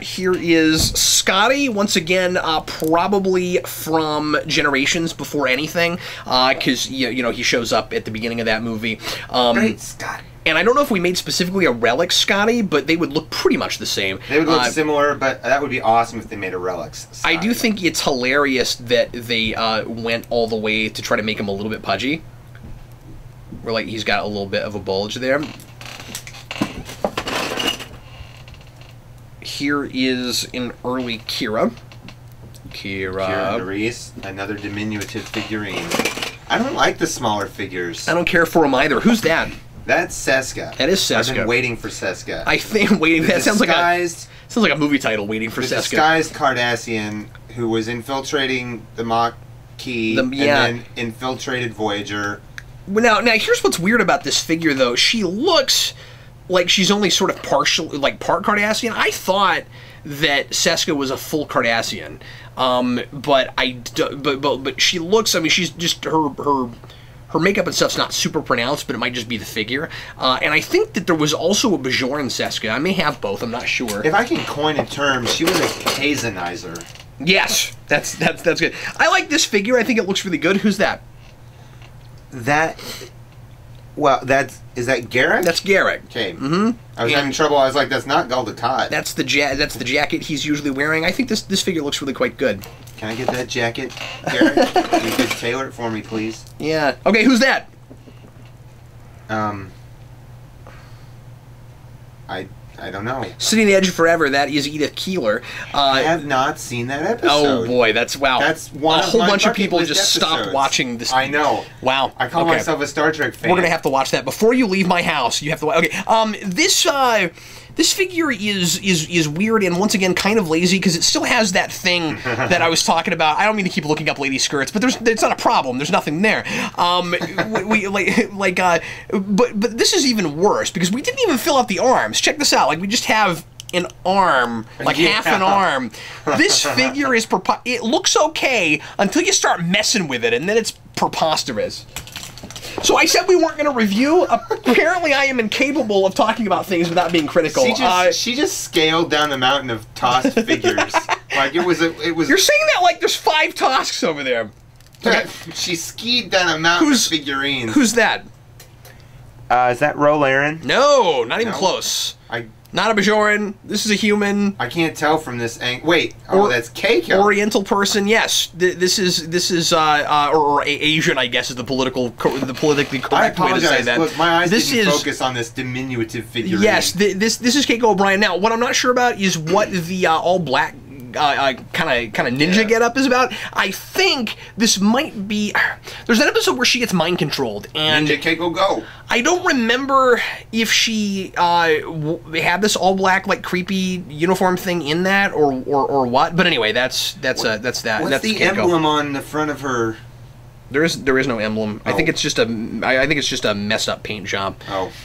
Here is Scotty, once again, probably from Generations before anything, because you know he shows up at the beginning of that movie. Great Scotty. And I don't know if we made specifically a Relic Scotty, but they would look pretty much the same. They would look similar, but that would be awesome if they made a Relics Scotty. I do think it's hilarious that they went all the way to try to make him a little bit pudgy. Where, like, he's got a little bit of a bulge there. Here is an early Kira. Kira Nerys, another diminutive figurine. I don't like the smaller figures. I don't care for them either. Who's that? That's Seska. That is Seska. I've been waiting for Seska. I think waiting. That sounds like a movie title. Waiting for Seska. Disguised Cardassian who was infiltrating the Maquis and then infiltrated Voyager. Now here's what's weird about this figure, though. She looks like she's only sort of part Cardassian. I thought that Seska was a full Cardassian, but she looks. I mean, she's just her makeup and stuff's not super pronounced, but it might just be the figure. And I think that there was also a Bajoran Seska. I may have both. I'm not sure. If I can coin a term, she was a Kazanizer. Yes, that's good. I like this figure. I think it looks really good. Who's that? Is that Garrick? That's Garrick. Okay. I was having trouble. I was like, that's not Gul Dukat. That's the jacket he's usually wearing. I think this figure looks really quite good. Can I get that jacket, Garrick? You could tailor it for me, please. Yeah. Okay, who's that? I I don't know. Sitting on the Edge of Forever, that is Edith Keeler. I have not seen that episode. Oh boy, that's wow. That's one a whole of my bunch of people bucket just list stopped episodes. watching this. I know. Wow. I call myself a Star Trek fan. We're gonna have to watch that before you leave my house. You have to. Okay. This figure is weird and once again kind of lazy because it still has that thing that I was talking about. I don't mean to keep looking up lady skirts, but it's not a problem. There's nothing there. But this is even worse because we didn't even fill out the arms. Check this out. Like we just have an arm, like half an arm. This figure is it looks okay until you start messing with it, and then it's preposterous. So I said we weren't going to review. Apparently, I am incapable of talking about things without being critical. She just scaled down the mountain of tossed figures. Like it was. You're saying that like there's 5 Tosks over there. Okay. She skied down a mountain of figurines. Who's that? Is that Rolaren? No, not even close. Not a Bajoran. This is a human. I can't tell from this angle. Wait, that's Keiko. Oriental person. Yes, this is or Asian. I guess is the politically correct way to say that. Look, my eyes didn't focus on this diminutive figurine. Yes, this is Keiko O'Brien. Now, what I'm not sure about is what the all black kind of ninja getup is about. I think this might be. There's an episode where she gets mind controlled, and Ninja Keiko Go. I don't remember if she had this all black like creepy uniform thing in that or what. But anyway, that's that. What's that's the Keiko. emblem on the front of her? There is no emblem. I think it's just a messed up paint job.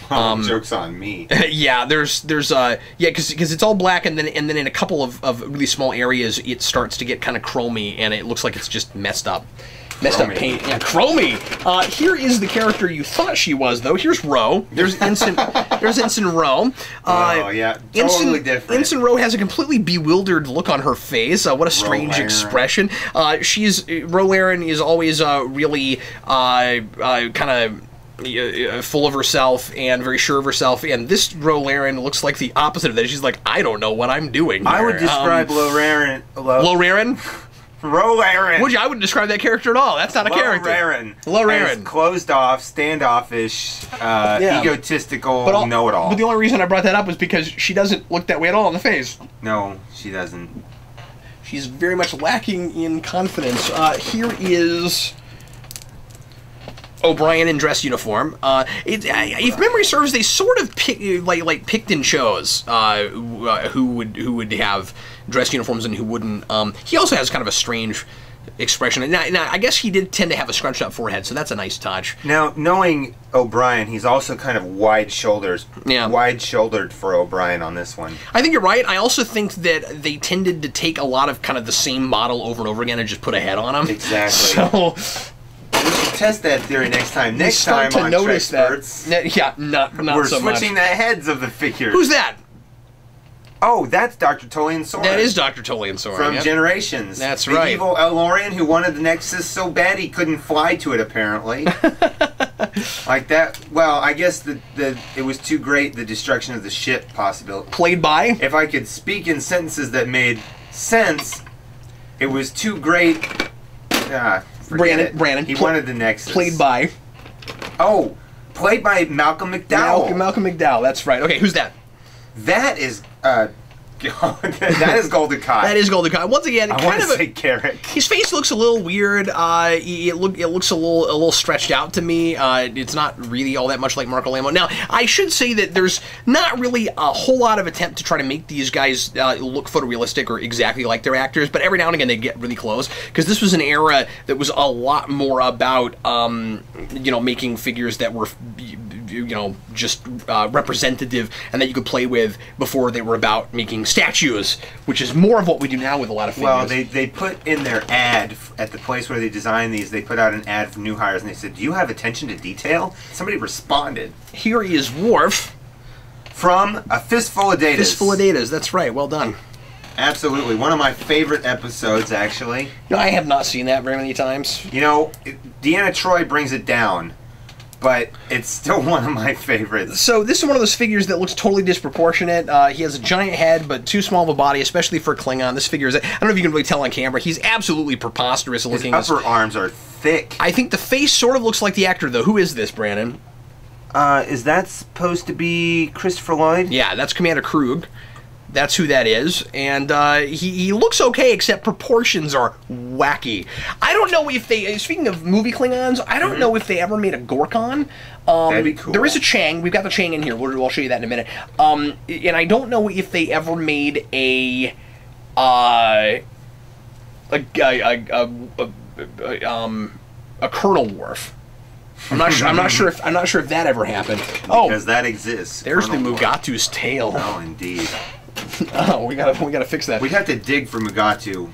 Joke's on me. Yeah, because it's all black and then in a couple of really small areas it starts to get kind of chromy and it looks like it's just messed up. Messed up paint. Yeah, chromy. Here is the character you thought she was, though. Here's Ro. There's Ensign Ro. Oh, yeah. Totally different. Ensign Ro has a completely bewildered look on her face. What a strange expression. Rolaren is always really kind of full of herself and very sure of herself, and this Rolaren looks like the opposite of that. She's like, I don't know what I'm doing here. I would describe Rolaren... Rolaren? Rolaren. I wouldn't describe that character at all. That's not a character. Rolaren. Closed off, standoffish, egotistical, know-it-all. But the only reason I brought that up was because she doesn't look that way at all in the face. No, she doesn't. She's very much lacking in confidence. Here is O'Brien in dress uniform. If memory serves, they sort of picked and chose who would have dress uniforms and who wouldn't. He also has kind of a strange expression. Now, I guess he did tend to have a scrunched up forehead, so that's a nice touch. Now, knowing O'Brien, he's also kind of wide-shouldered for O'Brien on this one. I think you're right. I also think that they tended to take a lot of kind of the same model over and over again and just put a head on him. Exactly. So we should test that theory next time. Next time on Treksperts. Yeah, not so much. We're switching the heads of the figures. Who's that? Oh, that's Dr. Tolian Soren. That is Dr. Tolian Soren. From Generations. That's right. The evil Elorian who wanted the Nexus so bad he couldn't fly to it, apparently. Like that. Well, I guess it was too great, the destruction of the ship possibility. Played by? If I could speak in sentences that made sense, it was too great. Brandon. He wanted the Nexus. Played by? Oh, played by Malcolm McDowell. Malcolm McDowell, that's right. Okay, who's that? That is that is Golden Kai. That is Golden Kai. Once again, I want to say Carrick. His face looks a little weird. It looks a little stretched out to me. It's not really all that much like Marco Lamo. Now, I should say that there's not really a whole lot of attempt to try to make these guys look photorealistic or exactly like their actors, but every now and again they get really close because this was an era that was a lot more about making figures that were just representative and that you could play with before they were about making statues, which is more of what we do now with a lot of figures. Well, they put in their ad at the place where they design these, they put out an ad for new hires and they said, do you have attention to detail? Somebody responded. Here is Worf. From A Fistful of Datas. Fistful of Datas, that's right, well done. Absolutely, one of my favorite episodes, actually. I have not seen that very many times. Deanna Troi brings it down, but it's still one of my favorites. So this is one of those figures that looks totally disproportionate. He has a giant head, but too small of a body, especially for a Klingon. This figure is, I don't know if you can really tell on camera, he's absolutely preposterous looking. His upper arms are thick. I think the face sort of looks like the actor, though. Who is this, Brandon? Is that supposed to be Christopher Lloyd? Yeah, that's Commander Krug. That's who that is, and he looks okay, except proportions are wacky. I don't know if they, speaking of movie Klingons, I don't know if they ever made a Gorkon. That'd be cool. There is a Chang. We've got the Chang in here. I'll show you that in a minute. And I don't know if they ever made a Colonel Worf. I'm not sure if that ever happened. Because that exists. There's Colonel the Mugatu's tail. Oh, indeed. Oh, we gotta fix that. We'd have to dig for Mugatu.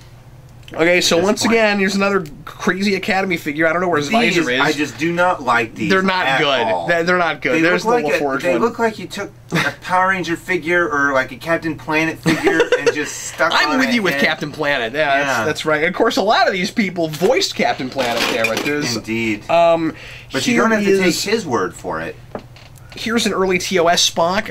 Okay, so once again, here's another crazy Academy figure. I don't know where his visor is. I just do not like these. They're not good. They're not good. There's the LaForge one. They look like you took a Power Ranger figure or like a Captain Planet figure and just stuck I'm with you with Captain Planet. Yeah, that's right. And of course, a lot of these people voiced Captain Planet there, but there's indeed. But you don't have to take his word for it. Here's an early TOS Spock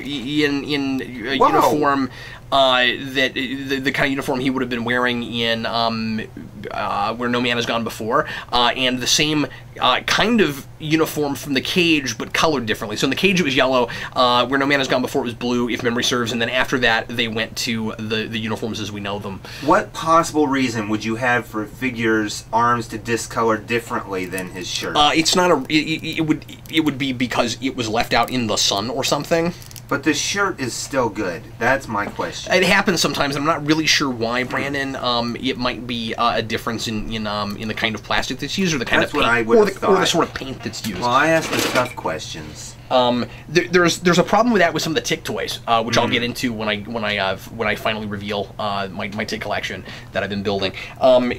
in uniform that the kind of uniform he would have been wearing in Where No Man Has Gone Before, and the same kind of uniform from The Cage, but colored differently. So in The Cage it was yellow, Where No Man Has Gone Before it was blue, if memory serves, and then after that they went to the uniforms as we know them. What possible reason would you have for figures' arms to discolor differently than his shirt? It's not a. It would be because it was left out in the sun or something. But the shirt is still good. That's my question. It happens sometimes. I'm not really sure why, Brandon. It might be a difference in the kind of plastic that's used, or the kind of paint, or the sort of paint that's used. Well, I asked the tough questions. There's a problem with that with some of the Tick toys, which I'll get into when I finally reveal my Tick collection that I've been building.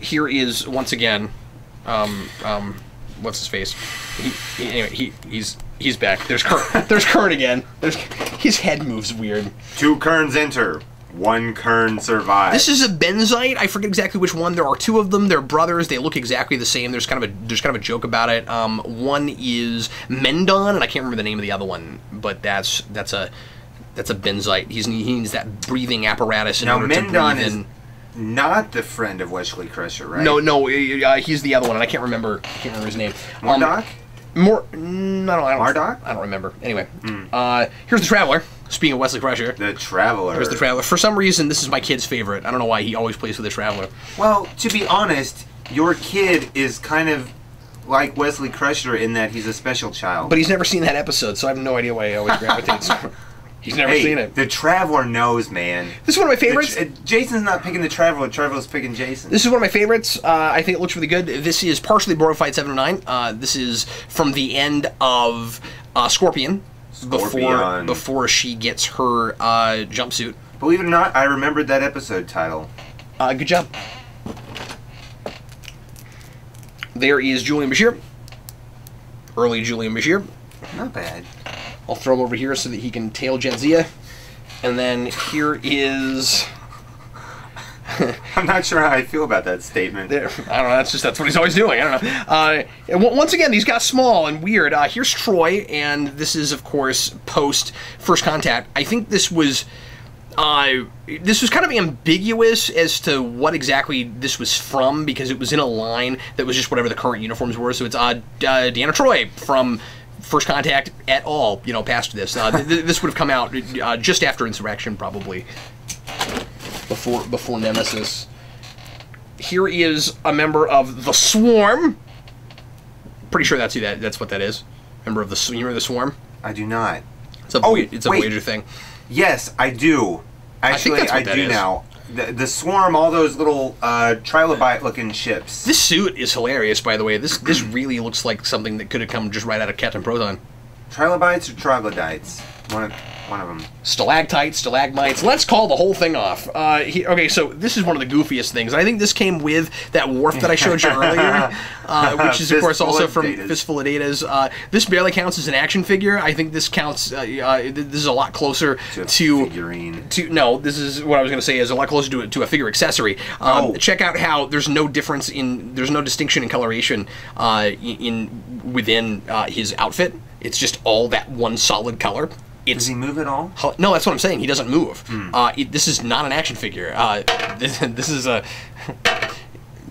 Here is once again, what's his face? He's back. There's Kern again. His head moves weird. 2 Kerns enter. 1 Kern survives. This is a Benzite. I forget exactly which one. There are 2 of them. They're brothers. They look exactly the same. There's kind of a joke about it. One is Mendon, and I can't remember the name of the other one. But that's a Benzite. He needs that breathing apparatus in order to breathe in. Now Mendon is not the friend of Wesley Crusher, right? No, he's the other one, and I can't remember his name. Marduk? Marduk? I don't remember. Anyway, here's the Traveler. Speaking of Wesley Crusher. The Traveler. Here's the Traveler. For some reason, this is my kid's favorite. I don't know why. He always plays with the Traveler. Well, to be honest, your kid is kind of like Wesley Crusher in that he's a special child. But he's never seen that episode, so I have no idea why he always gravitates. He's never seen it. The Traveler knows, man. This is one of my favorites. Jason's not picking the Traveler. The Traveler's picking Jason. This is one of my favorites. I think it looks really good. This is partially Borg Fight 709. This is from the end of Scorpion. Before she gets her jumpsuit. Believe it or not, I remembered that episode title. Good job. There is Julian Bashir. Early Julian Bashir. Not bad. I'll throw him over here so that he can tail Jadzia. And then here is... I'm not sure how I feel about that statement. I don't know, that's what he's always doing. I don't know. Once again, these got small and weird. Here's Troy, and this is, of course, post First Contact. I think this was kind of ambiguous as to what exactly this was from, because it was in a line that was just whatever the current uniforms were. So it's Deanna Troi from First Contact et al., past this. This would have come out just after Insurrection, probably. Before Nemesis. Here is a member of the Swarm. Pretty sure that's what that is. Member of the Swarm? I do not. It's a Voyager thing. Yes, I do. Actually, I do now. The Swarm, all those little trilobite-looking ships. This suit is hilarious, by the way. This really looks like something that could have come just right out of Captain Proton. Trilobites or troglodytes? One of them. Stalactites, stalagmites. Let's call the whole thing off. Okay, so this is one of the goofiest things. I think this came with that Worf that I showed you earlier, which is, of course, also from Fistful of Data's. This barely counts as an action figure. I think this counts. This is a lot closer to figurine. No, this is what I was going to say. Is a lot closer to a figure accessory. Check out how there's no difference there's no distinction in coloration within his outfit. It's just all that one solid color. Does he move at all? No, that's what I'm saying. He doesn't move. This is not an action figure. This is a,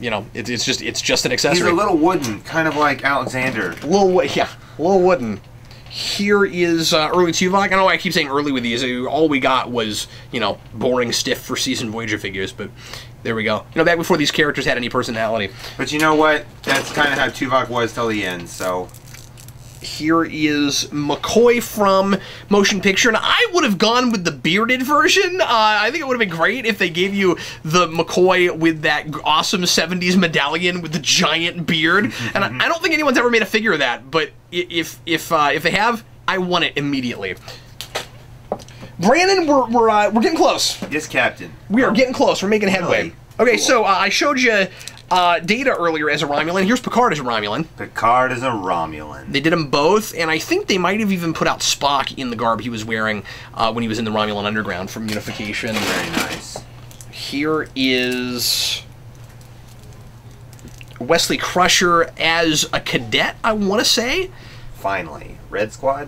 it's just an accessory. He's a little wooden, kind of like Alexander. A little wooden. Here is early Tuvok. I don't know why I keep saying early with these. All we got was, you know, boring, stiff first season Voyager figures, but there we go. You know, back before these characters had any personality. But you know what? That's kind of how Tuvok was till the end, so... Here is McCoy from Motion Picture, and I would have gone with the bearded version. I think it would have been great if they gave you the McCoy with that awesome 70s medallion with the giant beard. And I don't think anyone's ever made a figure of that, but if they have, I want it immediately. Brandon, we're getting close. Yes, Captain. We are getting close. We're making headway. Really? Okay, Cool. so I showed you Data earlier as a Romulan. Here's Picard as a Romulan. Picard is a Romulan. They did them both, and I think they might have even put out Spock in the garb he was wearing when he was in the Romulan Underground from Unification. Very nice. Here is Wesley Crusher as a cadet, I want to say. Finally. Red Squad?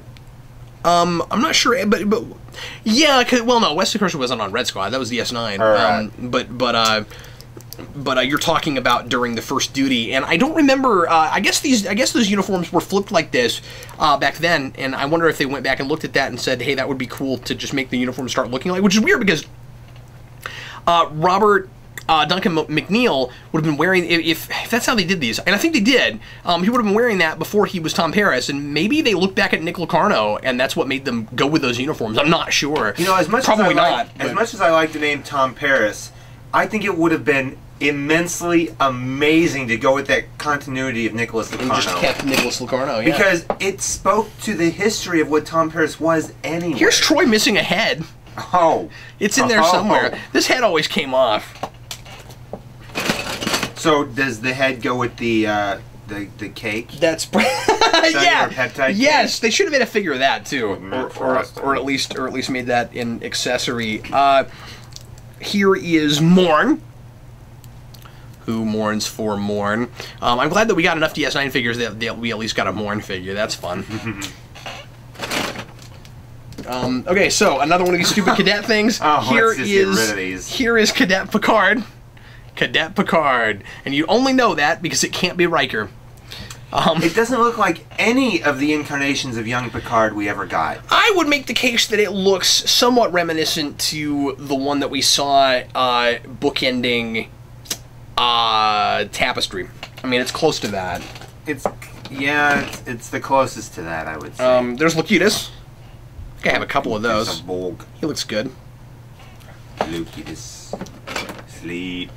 I'm not sure, but yeah, well, no, Wesley Crusher wasn't on Red Squad. That was the S9. But you're talking about during the first duty, and I don't remember. I guess those uniforms were flipped like this back then, and I wonder if they went back and looked at that and said, "Hey, that would be cool to just make the uniform start looking like." Which is weird because Robert Duncan McNeil would have been wearing, if that's how they did these, and I think they did. He would have been wearing that before he was Tom Paris, and maybe they looked back at Nick Locarno, and that's what made them go with those uniforms. I'm not sure. You know, as much probably as I not. As much as I like the name Tom Paris, I think it would have been immensely amazing to go with that continuity of Nicholas Locarno. And just kept Nicholas Locarno, yeah. Because it spoke to the history of what Tom Paris was anyway. Here's Troy missing a head. Oh. It's in there somewhere. This head always came off. So does the head go with the cake? That's yeah. Peptide yes, cake? They should have made a figure of that too, or at least made that an accessory. Here is Morn, who mourns for Morn. I'm glad that we got enough DS9 figures that we at least got a Morn figure. That's fun. Okay, so another one of these stupid cadet things. Let's just get rid of these. Here is Cadet Picard. Cadet Picard. And you only know that because it can't be Riker. It doesn't look like any of the incarnations of young Picard we ever got. I would make the case that it looks somewhat reminiscent to the one that we saw bookending Tapestry. I mean, it's close to that. It's the closest to that, I would say. There's Locutus. I think I have a couple of those. It's a Borg. He looks good. Locutus. Sleep.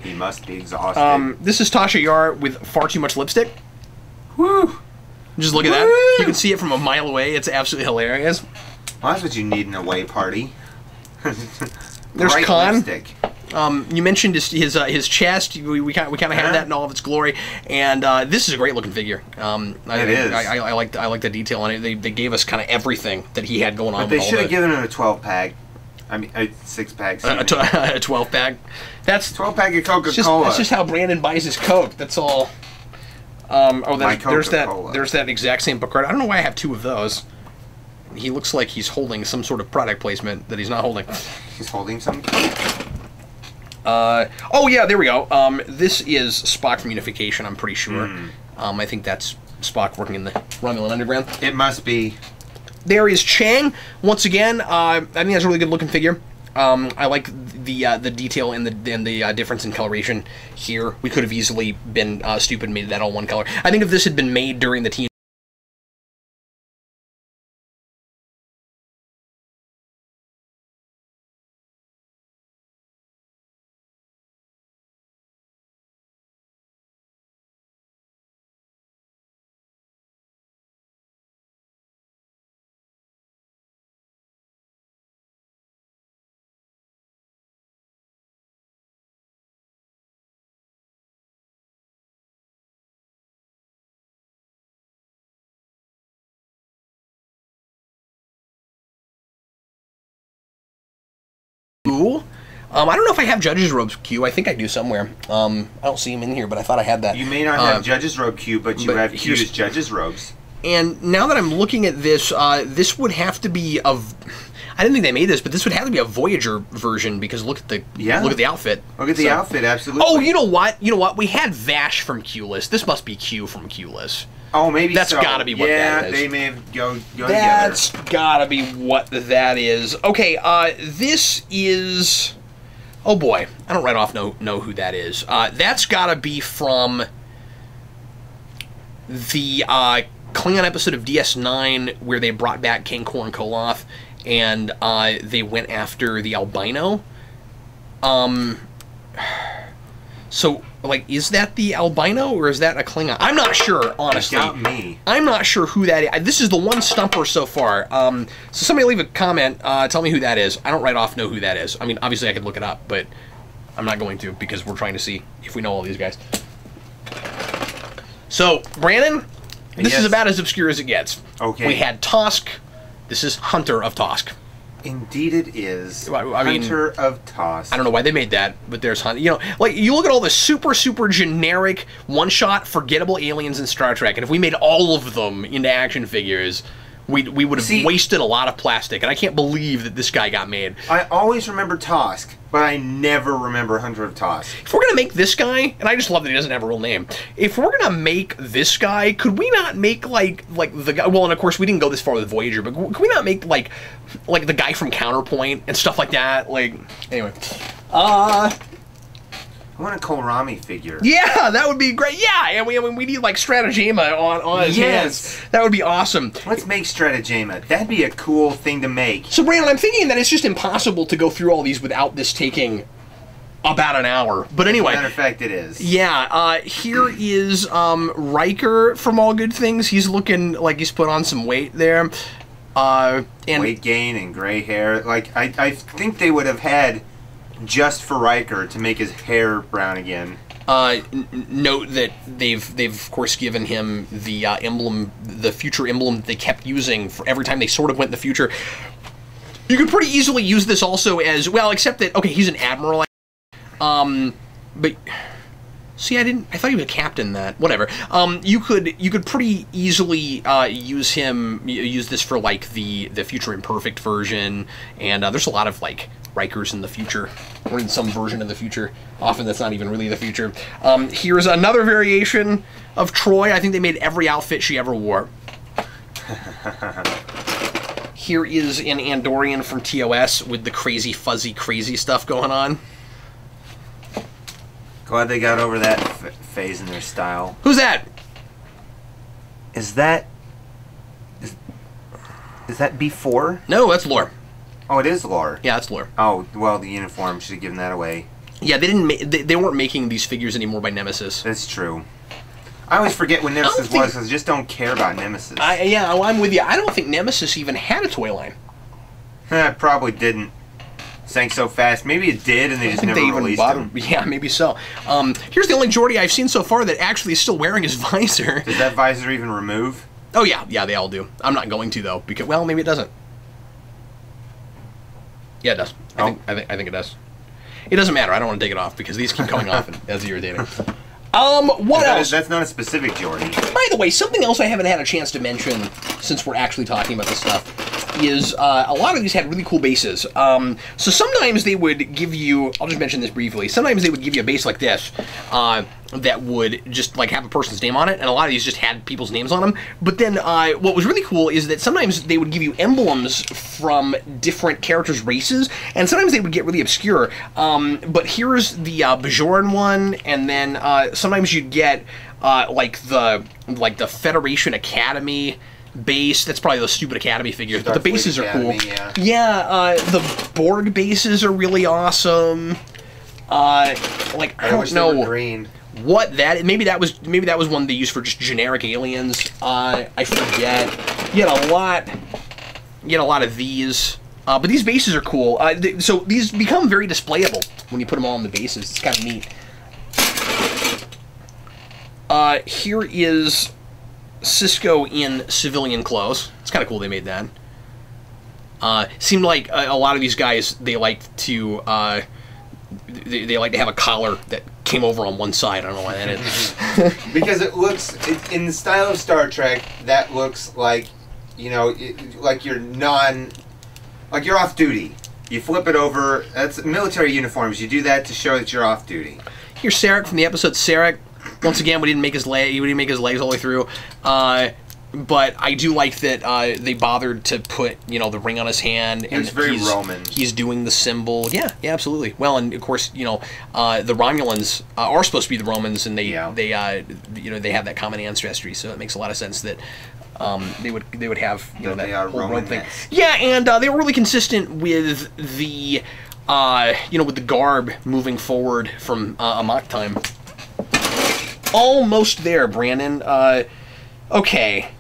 He must be exhausted. This is Tasha Yar with far too much lipstick. Woo! Just look at that. You can see it from a mile away. It's absolutely hilarious. Well, that's what you need in a away party. There's Khan. Lipstick. You mentioned his chest. We kind of have that in all of its glory, and this is a great looking figure. It is. I like the detail on it. They gave us kind of everything that he had going on. But they should have given him a 12-pack. I mean, a 6-pack. A 12-pack. That's 12-pack of Coca-Cola. That's just how Brandon buys his Coke. That's all. There's that exact same Picard. I don't know why I have two of those. He looks like he's holding some sort of product placement that he's not holding. He's holding some. Oh yeah, there we go. This is Spock from Unification. I'm pretty sure. I think that's Spock working in the Romulan Underground. It must be. There is Chang once again. I think that's a really good looking figure. I like the detail and the difference in coloration here. We could have easily been stupid and made that all one color. I think if this had been made during the TNG. I don't know if I have Judge's Robes Q. I think I do somewhere. I don't see him in here, but I thought I had that. You may not have Judge's Robe Q, but you have Q's Judge's Robes. And now that I'm looking at this, this would have to be of... I didn't think they made this, but this would have to be a Voyager version because look at the outfit. Look at the outfit, absolutely. Oh, you know what? We had Vash from Q-list. This must be Q from Q-list. Oh, maybe that's got to be what that is. Yeah, they may have go together. That's got to be what that is. Okay, this is... Oh boy, I don't right off know who that is. That's got to be from the Klingon episode of DS9 where they brought back King Korn Koloth and they went after the albino. So, like, is that the albino or is that a Klingon? I'm not sure, honestly. Got me. I'm not sure who that is. This is the one stumper so far. So somebody leave a comment. Tell me who that is. I don't right off know who that is. I mean, obviously I could look it up, but I'm not going to because we're trying to see if we know all these guys. So, Brandon, this is about as obscure as it gets. Okay. We had Tosk. This is Hunter of Tosk. Indeed it is. I mean, Hunter of Tosk. I don't know why they made that, but there's Hunter. You know, like, you look at all the super, super generic, one-shot, forgettable aliens in Star Trek, and if we made all of them into action figures, we would have wasted a lot of plastic, and I can't believe that this guy got made. I always remember Tosk, but I never remember Hunter of Tosk. If we're going to make this guy, and I just love that he doesn't have a real name, if we're going to make this guy, could we not make, like the guy, well, and of course we didn't go this far with Voyager, but could we not make, like the guy from Counterpoint and stuff like that? Like, anyway. I want a Kohlrami figure. Yeah, that would be great. Yeah, and we need, like, Stratagema on his hands. That would be awesome. Let's make Stratagema. That'd be a cool thing to make. So, Brandon, I'm thinking that it's just impossible to go through all these without this taking about an hour. But anyway. As a matter of fact, it is. Yeah, here is Riker from All Good Things. He's looking like he's put on some weight there. And weight gain and gray hair. Like, I think they would have had just for Riker to make his hair brown again. Note that they've of course given him the emblem, the future emblem that they kept using for every time they sort of went in the future. You could pretty easily use this also as well, except that he's an admiral. But see, I thought he was a captain. That whatever. You could pretty easily use this for like the future imperfect version, and there's a lot of like Rikers in the future, or in some version of the future. Often that's not even really the future. Here's another variation of Troy. I think they made every outfit she ever wore. Here is an Andorian from TOS with the crazy, fuzzy, crazy stuff going on. Glad they got over that phase in their style. Who's that? Is that B4? No, that's Lore. Oh, it is Lore. Yeah, that's Lore. Oh, well, the uniform should have given that away. Yeah, they weren't making these figures anymore by Nemesis. That's true. I always forget when Nemesis was because I just don't care about Nemesis. Yeah, I'm with you. I don't think Nemesis even had a toy line. Probably didn't. Sank so fast. Maybe it did, and they just never released him. Yeah, maybe so. Here's the only Geordie I've seen so far that actually is still wearing his visor. Does that visor even remove? Oh yeah, they all do. I'm not going to though, because well, maybe it doesn't. Yeah, it does. I think it does. It doesn't matter. I don't want to take it off because these keep coming off, and that's irritating. What else? That's not a specific Geordie. By the way, something else I haven't had a chance to mention since we're actually talking about this stuff is a lot of these had really cool bases. So sometimes they would give you, I'll just mention this briefly, sometimes they would give you a base like this that would just like have a person's name on it, and a lot of these just had people's names on them. But then what was really cool is that sometimes they would give you emblems from different characters' races, and sometimes they would get really obscure. But here's the Bajoran one, and then sometimes you'd get like the Federation Academy base. That's probably the stupid Academy figures, but the bases are cool. Yeah, the Borg bases are really awesome. Like I don't know green. What that maybe that was one they used for just generic aliens. I forget. You had a lot of these. But these bases are cool. So these become very displayable when you put them all on the bases. It's kind of neat. Here is Cisco in civilian clothes. It's kind of cool they made that. Seemed like a lot of these guys, they like to they like to have a collar that came over on one side. I don't know why that is. Because it looks, in the style of Star Trek, that looks like, you know, like your Like you're off duty. You flip it over. That's military uniforms. You do that to show that you're off duty. Here's Sarek from the episode Sarek. Once again, we didn't make his legs all the way through. But I do like that they bothered to put, you know, the ring on his hand. And it's very Roman. He's doing the symbol. Yeah, absolutely. Well, and of course, you know, the Romulans are supposed to be the Romans, and they you know, they have that common ancestry, so it makes a lot of sense that they would have, you know, that whole Roman thing. Yeah, and they were really consistent with the you know, with the garb moving forward from Amok time. Almost there, Brandon. Okay.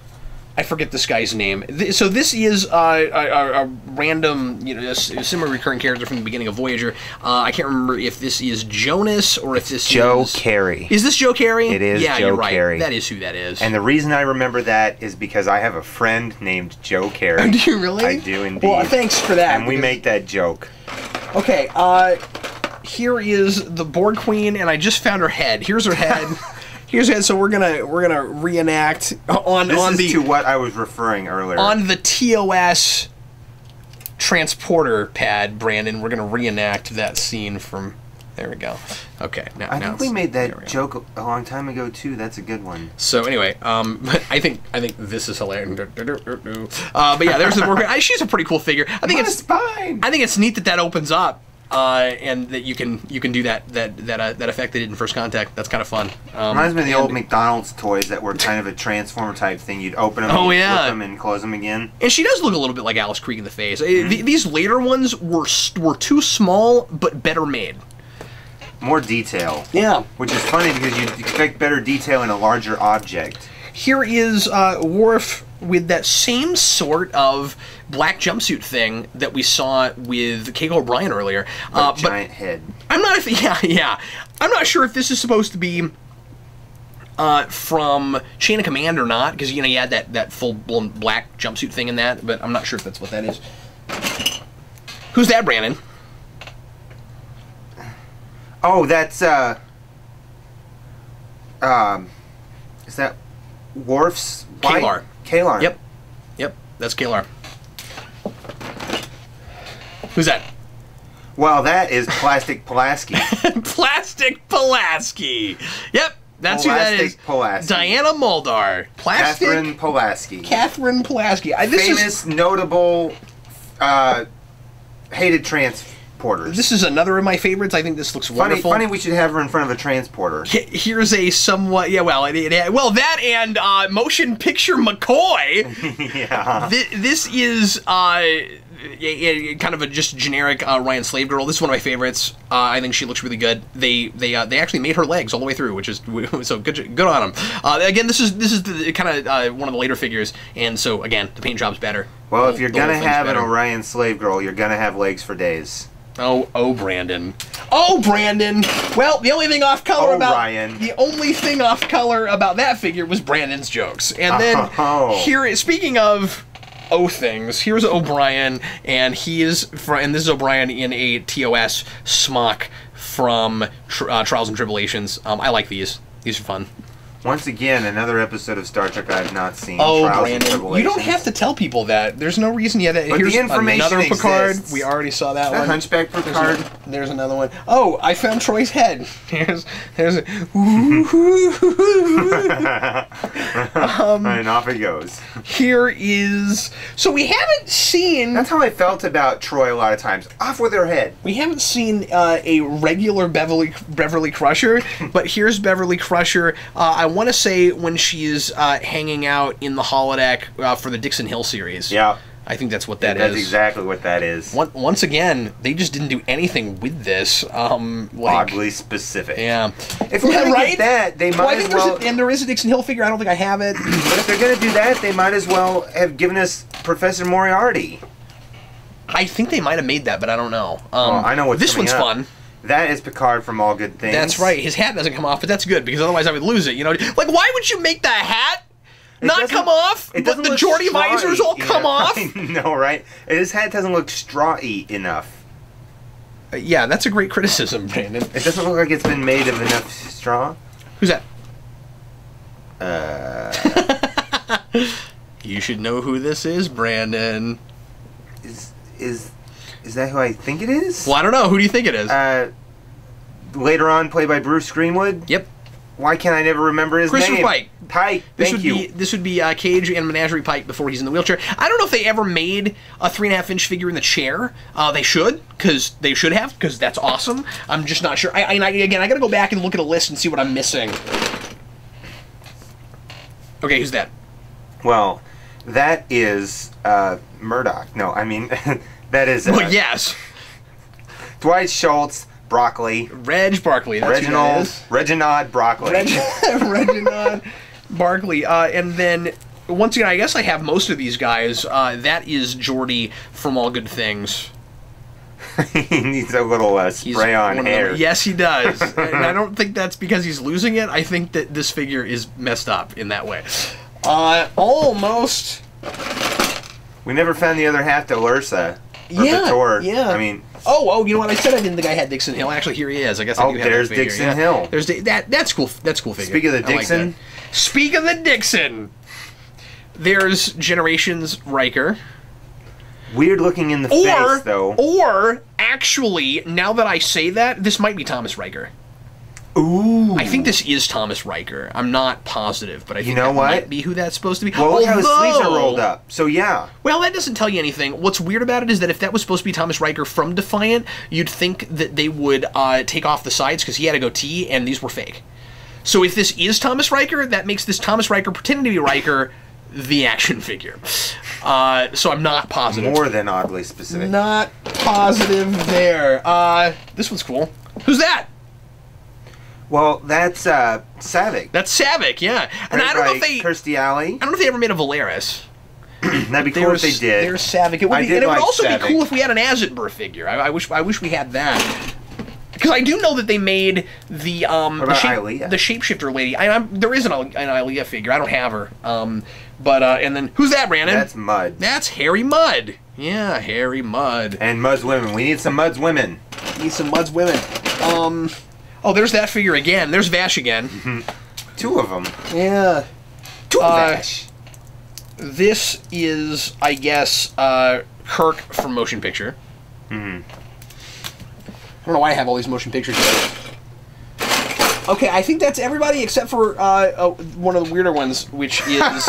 I forget this guy's name. So this is a random, you know, a similar recurring character from the beginning of Voyager. I can't remember if this is Jonas or if this is Joe Carey. Is this Joe Carey? It is. Yeah, Joe you're right. Carey. That is who that is. And the reason I remember that is because I have a friend named Joe Carey. Do you really? I do indeed. Well, thanks for that. And we make that joke. Okay. Here is the Borg Queen, and I just found her head. Here's her head. Here's it. So we're gonna reenact on the to what I was referring earlier on the TOS transporter pad, Brandon. We're gonna reenact that scene from. There we go. Okay. Now I think we made that joke a long time ago too. That's a good one. So anyway, but I think this is hilarious. But yeah, there's the Borg. She's a pretty cool figure. I think it's neat that opens up. And that you can do that effect they did in First Contact. That's kind of fun. Reminds me of the old McDonald's toys that were kind of a Transformer type thing. You'd open them, flip them, and close them again. And she does look a little bit like Alice Creek in the face. These later ones were too small, but better made. More detail. Yeah. Which is funny because you'd expect better detail in a larger object. Here is Worf with that same sort of black jumpsuit thing that we saw with Keiko O'Brien earlier. Giant head. I'm not. I'm not sure if this is supposed to be from Chain of Command or not, because you know you had that full blown black jumpsuit thing in that, but I'm not sure if that's what that is. Who's that, Brandon? Oh, that's is that Worf's wife? Kalar. Kalar. Yep, that's Kalar. Who's that? Well, that is Plastic Pulaski. Plastic Pulaski. Yep, that's who that is. Pulaski. Diana Muldaur. Plastic. Catherine Pulaski. Catherine Pulaski. Famous, notable, hated transporters. This is another of my favorites. I think this looks wonderful. Funny we should have her in front of a transporter. Here's a somewhat, that and Motion Picture McCoy. Yeah. This is kind of a just generic Ryan Slave Girl. This is one of my favorites. I think she looks really good. They actually made her legs all the way through, which is so good on them. Again, this is the kind of one of the later figures, and so again, the paint job's better. Well, if you're gonna have an Orion Slave Girl, you're gonna have legs for days. Oh, Brandon. Oh, Brandon. Well, the only thing off color about that figure was Brandon's jokes. And then here, speaking of things, here's O'Brien, and this is O'Brien in a TOS smock from Trials and Tribulations. I like these. These are fun. Once again, another episode of Star Trek I have not seen. Oh, Trials Brandon, and Tribulations. You don't have to tell people that. There's no reason yet. Here's the information another Picard. exists. We already saw that one. Hunchback Picard. There's another one. Oh, I found Troy's head. There's a... and off it goes. Here is... So we haven't seen... That's how I felt about Troy a lot of times. Off with her head. We haven't seen a regular Beverly Crusher, but here's Beverly Crusher. I want to say when she's hanging out in the holodeck for the Dixon Hill series. Yeah. I think that's what that is. That's exactly what that is. Once again, they just didn't do anything with this. Oddly specific. Yeah. If we're going to get that, they might as well... And there is a Dixon Hill figure. I don't think I have it. But if they're going to do that, they might as well have given us Professor Moriarty. I think they might have made that, but I don't know. Well, I know what's This one's coming up. fun. That is Picard from All Good Things. That's right. His hat doesn't come off, but that's good, because otherwise I would lose it. You know, like, why would you make the hat not come off, but the Geordie visors all come off? I know, right? His hat doesn't look straw-y enough. Yeah, that's a great criticism, Brandon. It doesn't look like it's been made of enough straw. Who's that? You should know who this is, Brandon. is that who I think it is? Well, I don't know. Who do you think it is? Later on, played by Bruce Greenwood. Yep. Why can't I never remember his Christopher name? Pike. Pike. Thank you. This would be Cage and Menagerie Pike before he's in the wheelchair. I don't know if they ever made a 3.5-inch figure in the chair. They should, because that's awesome. I'm just not sure. I got to go back and look at a list and see what I'm missing. Okay, who's that? Well, that is Murdoch. No, I mean that is. Well, yes. Dwight Schultz. Broccoli. Reg Barkley. That's Reginald Broccoli. Reginald Barkley. And then, once again, I guess I have most of these guys. That is Jordy from All Good Things. He needs a little spray on hair. Yes, he does. And I don't think that's because he's losing it. I think that this figure is messed up in that way. Almost. We never found the other half to Lursa. Or yeah. I mean... Oh, you know what? I said I didn't think I had Dixon Hill. Actually, here he is. I guess I do have there's that figure. Dixon Hill. There's that's cool. That's a cool figure. Speak of the Dixon. Speak of the Dixon. There's Generations Riker. Weird looking in the face, though. Or, actually, now that I say that, this might be Thomas Riker. Ooh. I think this is Thomas Riker. I'm not positive, but I think that might be who that's supposed to be. Well, look how his sleeves are rolled up. So, yeah. Well, that doesn't tell you anything. What's weird about it is that if that was supposed to be Thomas Riker from Defiant, you'd think that they would take off the sides because he had a goatee, and these were fake. So if this is Thomas Riker, that makes this Thomas Riker pretending to be Riker the action figure. So I'm not positive. More than oddly specific. Not positive there. This one's cool. Who's that? Well, that's Savick. That's Savick, yeah. And I don't know if they... Kirstie Alley. I don't know if they ever made a Valeris. That'd be cool if they did. There's Savick. It would also be cool if we had an Azitbur figure. I wish we had that. Because I do know that they made the shapeshifter lady. There is an Ilea figure. I don't have her. And then who's that, Brandon? That's Mud. That's Harry Mudd. Yeah, Harry Mudd. And Mud's women. We need some Mud's women. Need some Mud's women. Oh, there's that figure again. There's Vash again. Two of them. Yeah. Two of Vash. This is, I guess, Kirk from Motion Picture. I don't know why I have all these motion pictures here. Okay, I think that's everybody except for one of the weirder ones, which is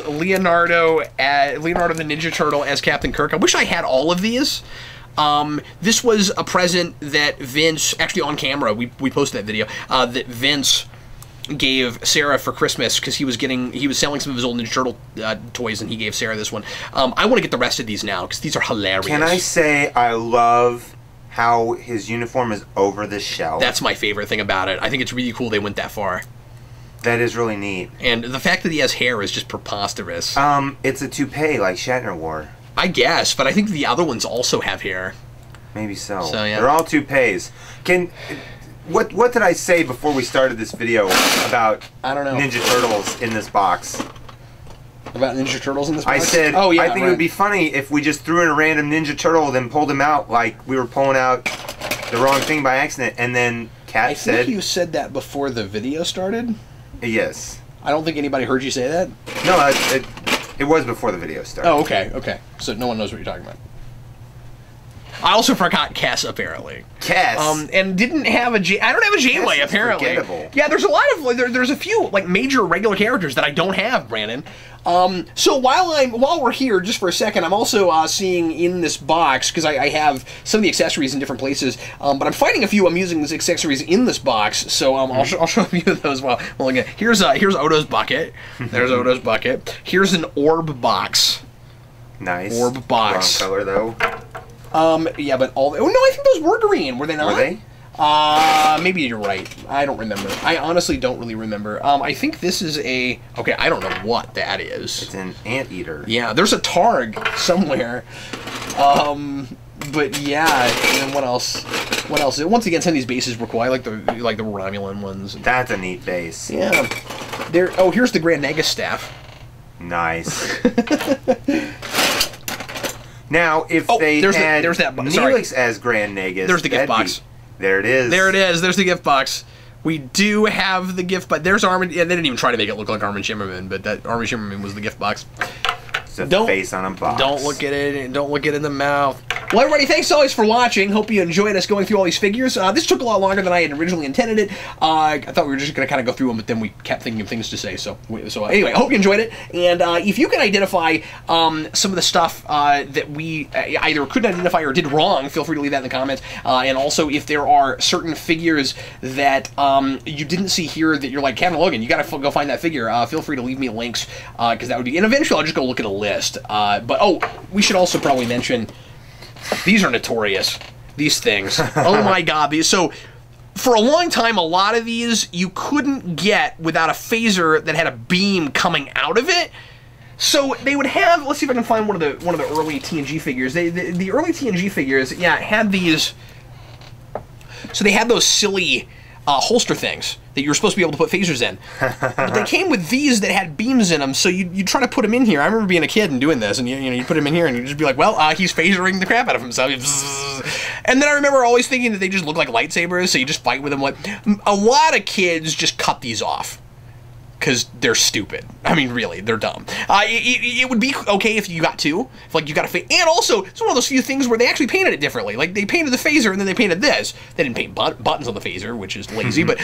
Leonardo the Ninja Turtle as Captain Kirk. I wish I had all of these. This was a present that Vince, actually on camera, we posted that video, that Vince gave Sarah for Christmas because he was selling some of his old Ninja Turtle toys, and he gave Sarah this one. I want to get the rest of these now because these are hilarious. Can I say I love how his uniform is over the shelf? That's my favorite thing about it. I think it's really cool they went that far. That is really neat. And the fact that he has hair is just preposterous. It's a toupee like Shatner wore. I guess, but I think the other ones also have hair. Maybe so. So yeah. They're all toupees. What did I say before we started this video about Ninja Turtles in this box? About Ninja Turtles in this box? I said, I think it would be funny if we just threw in a random Ninja Turtle, then pulled him out like we were pulling out the wrong thing by accident, and then Kat said... I think you said that before the video started? Yes. I don't think anybody heard you say that? No, it was before the video started. Oh, okay. So no one knows what you're talking about. I also forgot Cass, apparently. Cass? And didn't have a I don't have a Janeway, apparently. Forgettable. Yeah, there's a lot of... There's a few, like, major regular characters that I don't have, Brandon. So while we're here, just for a second, I'm also seeing in this box, because I have some of the accessories in different places, but I'm finding a few amusing accessories in this box, so I'll show a few of those while again. Here's Odo's bucket. There's Odo's bucket. Here's an orb box. Nice. Orb box. Wrong color, though. Yeah, but oh no, I think those were green. Were they not? Were they? Maybe you're right. I don't remember. I honestly don't really remember. I think this is a... Okay, I don't know what that is. It's an anteater. Yeah, there's a Targ somewhere. But yeah, and then what else? What else? Once again, some of these bases were cool. I like the Romulan ones. That's a neat base. Yeah. Oh, here's the Grand Nagus staff. Nice. Now, if they had Neelix as Grand Nagus... There's the gift box. There it is. There it is. There's the gift box. We do have the gift box. There's Armin... Yeah, they didn't even try to make it look like Armin Shimmerman, but that Armin Shimmerman was the gift box. It's a face on a box. Don't look at it. Don't look it in the mouth. Well, everybody, thanks always for watching. Hope you enjoyed us going through all these figures. This took a lot longer than I had originally intended it. I thought we were just going to kind of go through them, but then we kept thinking of things to say. So anyway, I hope you enjoyed it. And if you can identify some of the stuff that we either couldn't identify or did wrong, feel free to leave that in the comments. And also, if there are certain figures that you didn't see here that you're like, Captain Logan, you got to go find that figure, feel free to leave me links, because that would be... And eventually, I'll just go look at a list. But, we should also probably mention... These are notorious. These things. Oh my god. So, for a long time, a lot of these you couldn't get without a phaser that had a beam coming out of it. So they would have. Let's see if I can find one of the early TNG figures. The early TNG figures, yeah, had these. So they had those silly holster things that you were supposed to be able to put phasers in. But they came with these that had beams in them, so you try to put them in here. I remember being a kid and doing this, and you put him in here, and you'd just be like, well, he's phasering the crap out of himself. And then I remember always thinking that they just look like lightsabers, so you just fight with them. Like, a lot of kids just cut these off. Because they're stupid. I mean, really, they're dumb. It would be okay if you got two. If, like, you got a and also, it's one of those few things where they actually painted it differently. Like, they painted the phaser, and then they painted this. They didn't paint buttons on the phaser, which is lazy, but...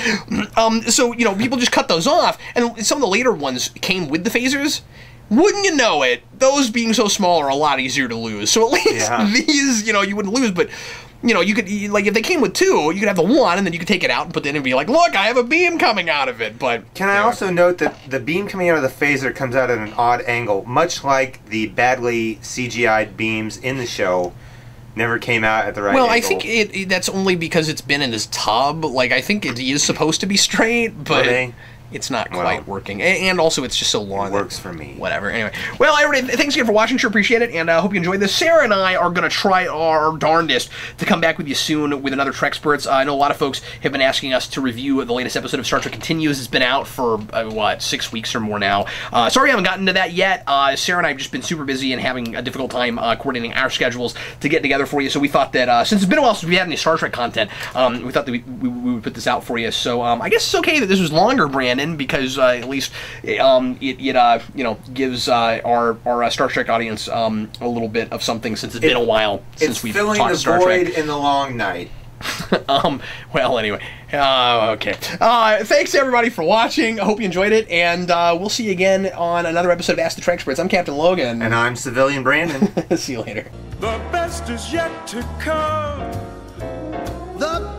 so, people just cut those off, and some of the later ones came with the phasers. Wouldn't you know it, those being so small are a lot easier to lose. So at least these, you wouldn't lose, but... you could, like, if they came with two, you could have the one, and then you could take it out and put it in and be like, look, I have a beam coming out of it, but... Can I also note that the beam coming out of the phaser comes out at an odd angle, much like the badly CGI'd beams in the show never came out at the right angle. Well, I think that's only because it's been in this tub. Like, I think it is supposed to be straight, but... It's not quite working. And also, it's just so long. It works for me. Whatever. Anyway. Well, everybody, thanks again for watching. Sure appreciate it. And I hope you enjoyed this. Sarah and I are going to try our darndest to come back with you soon with another Treksperts. I know a lot of folks have been asking us to review the latest episode of Star Trek Continues. It's been out for, 6 weeks or more now. Sorry I haven't gotten to that yet. Sarah and I have just been super busy and having a difficult time coordinating our schedules to get together for you. So we thought that since it's been a while since we had any Star Trek content, we thought that we would put this out for you. So I guess it's okay that this was longer, Brandon, because... at least it gives our Star Trek audience a little bit of something, since it's been a while since we've talked Star Trek. It's filling the void in the long night. Well, anyway, okay. Thanks everybody for watching. I hope you enjoyed it, and we'll see you again on another episode of Ask the Treksperts. I'm Captain Logan, and I'm Civilian Brandon. See you later. The best is yet to come. The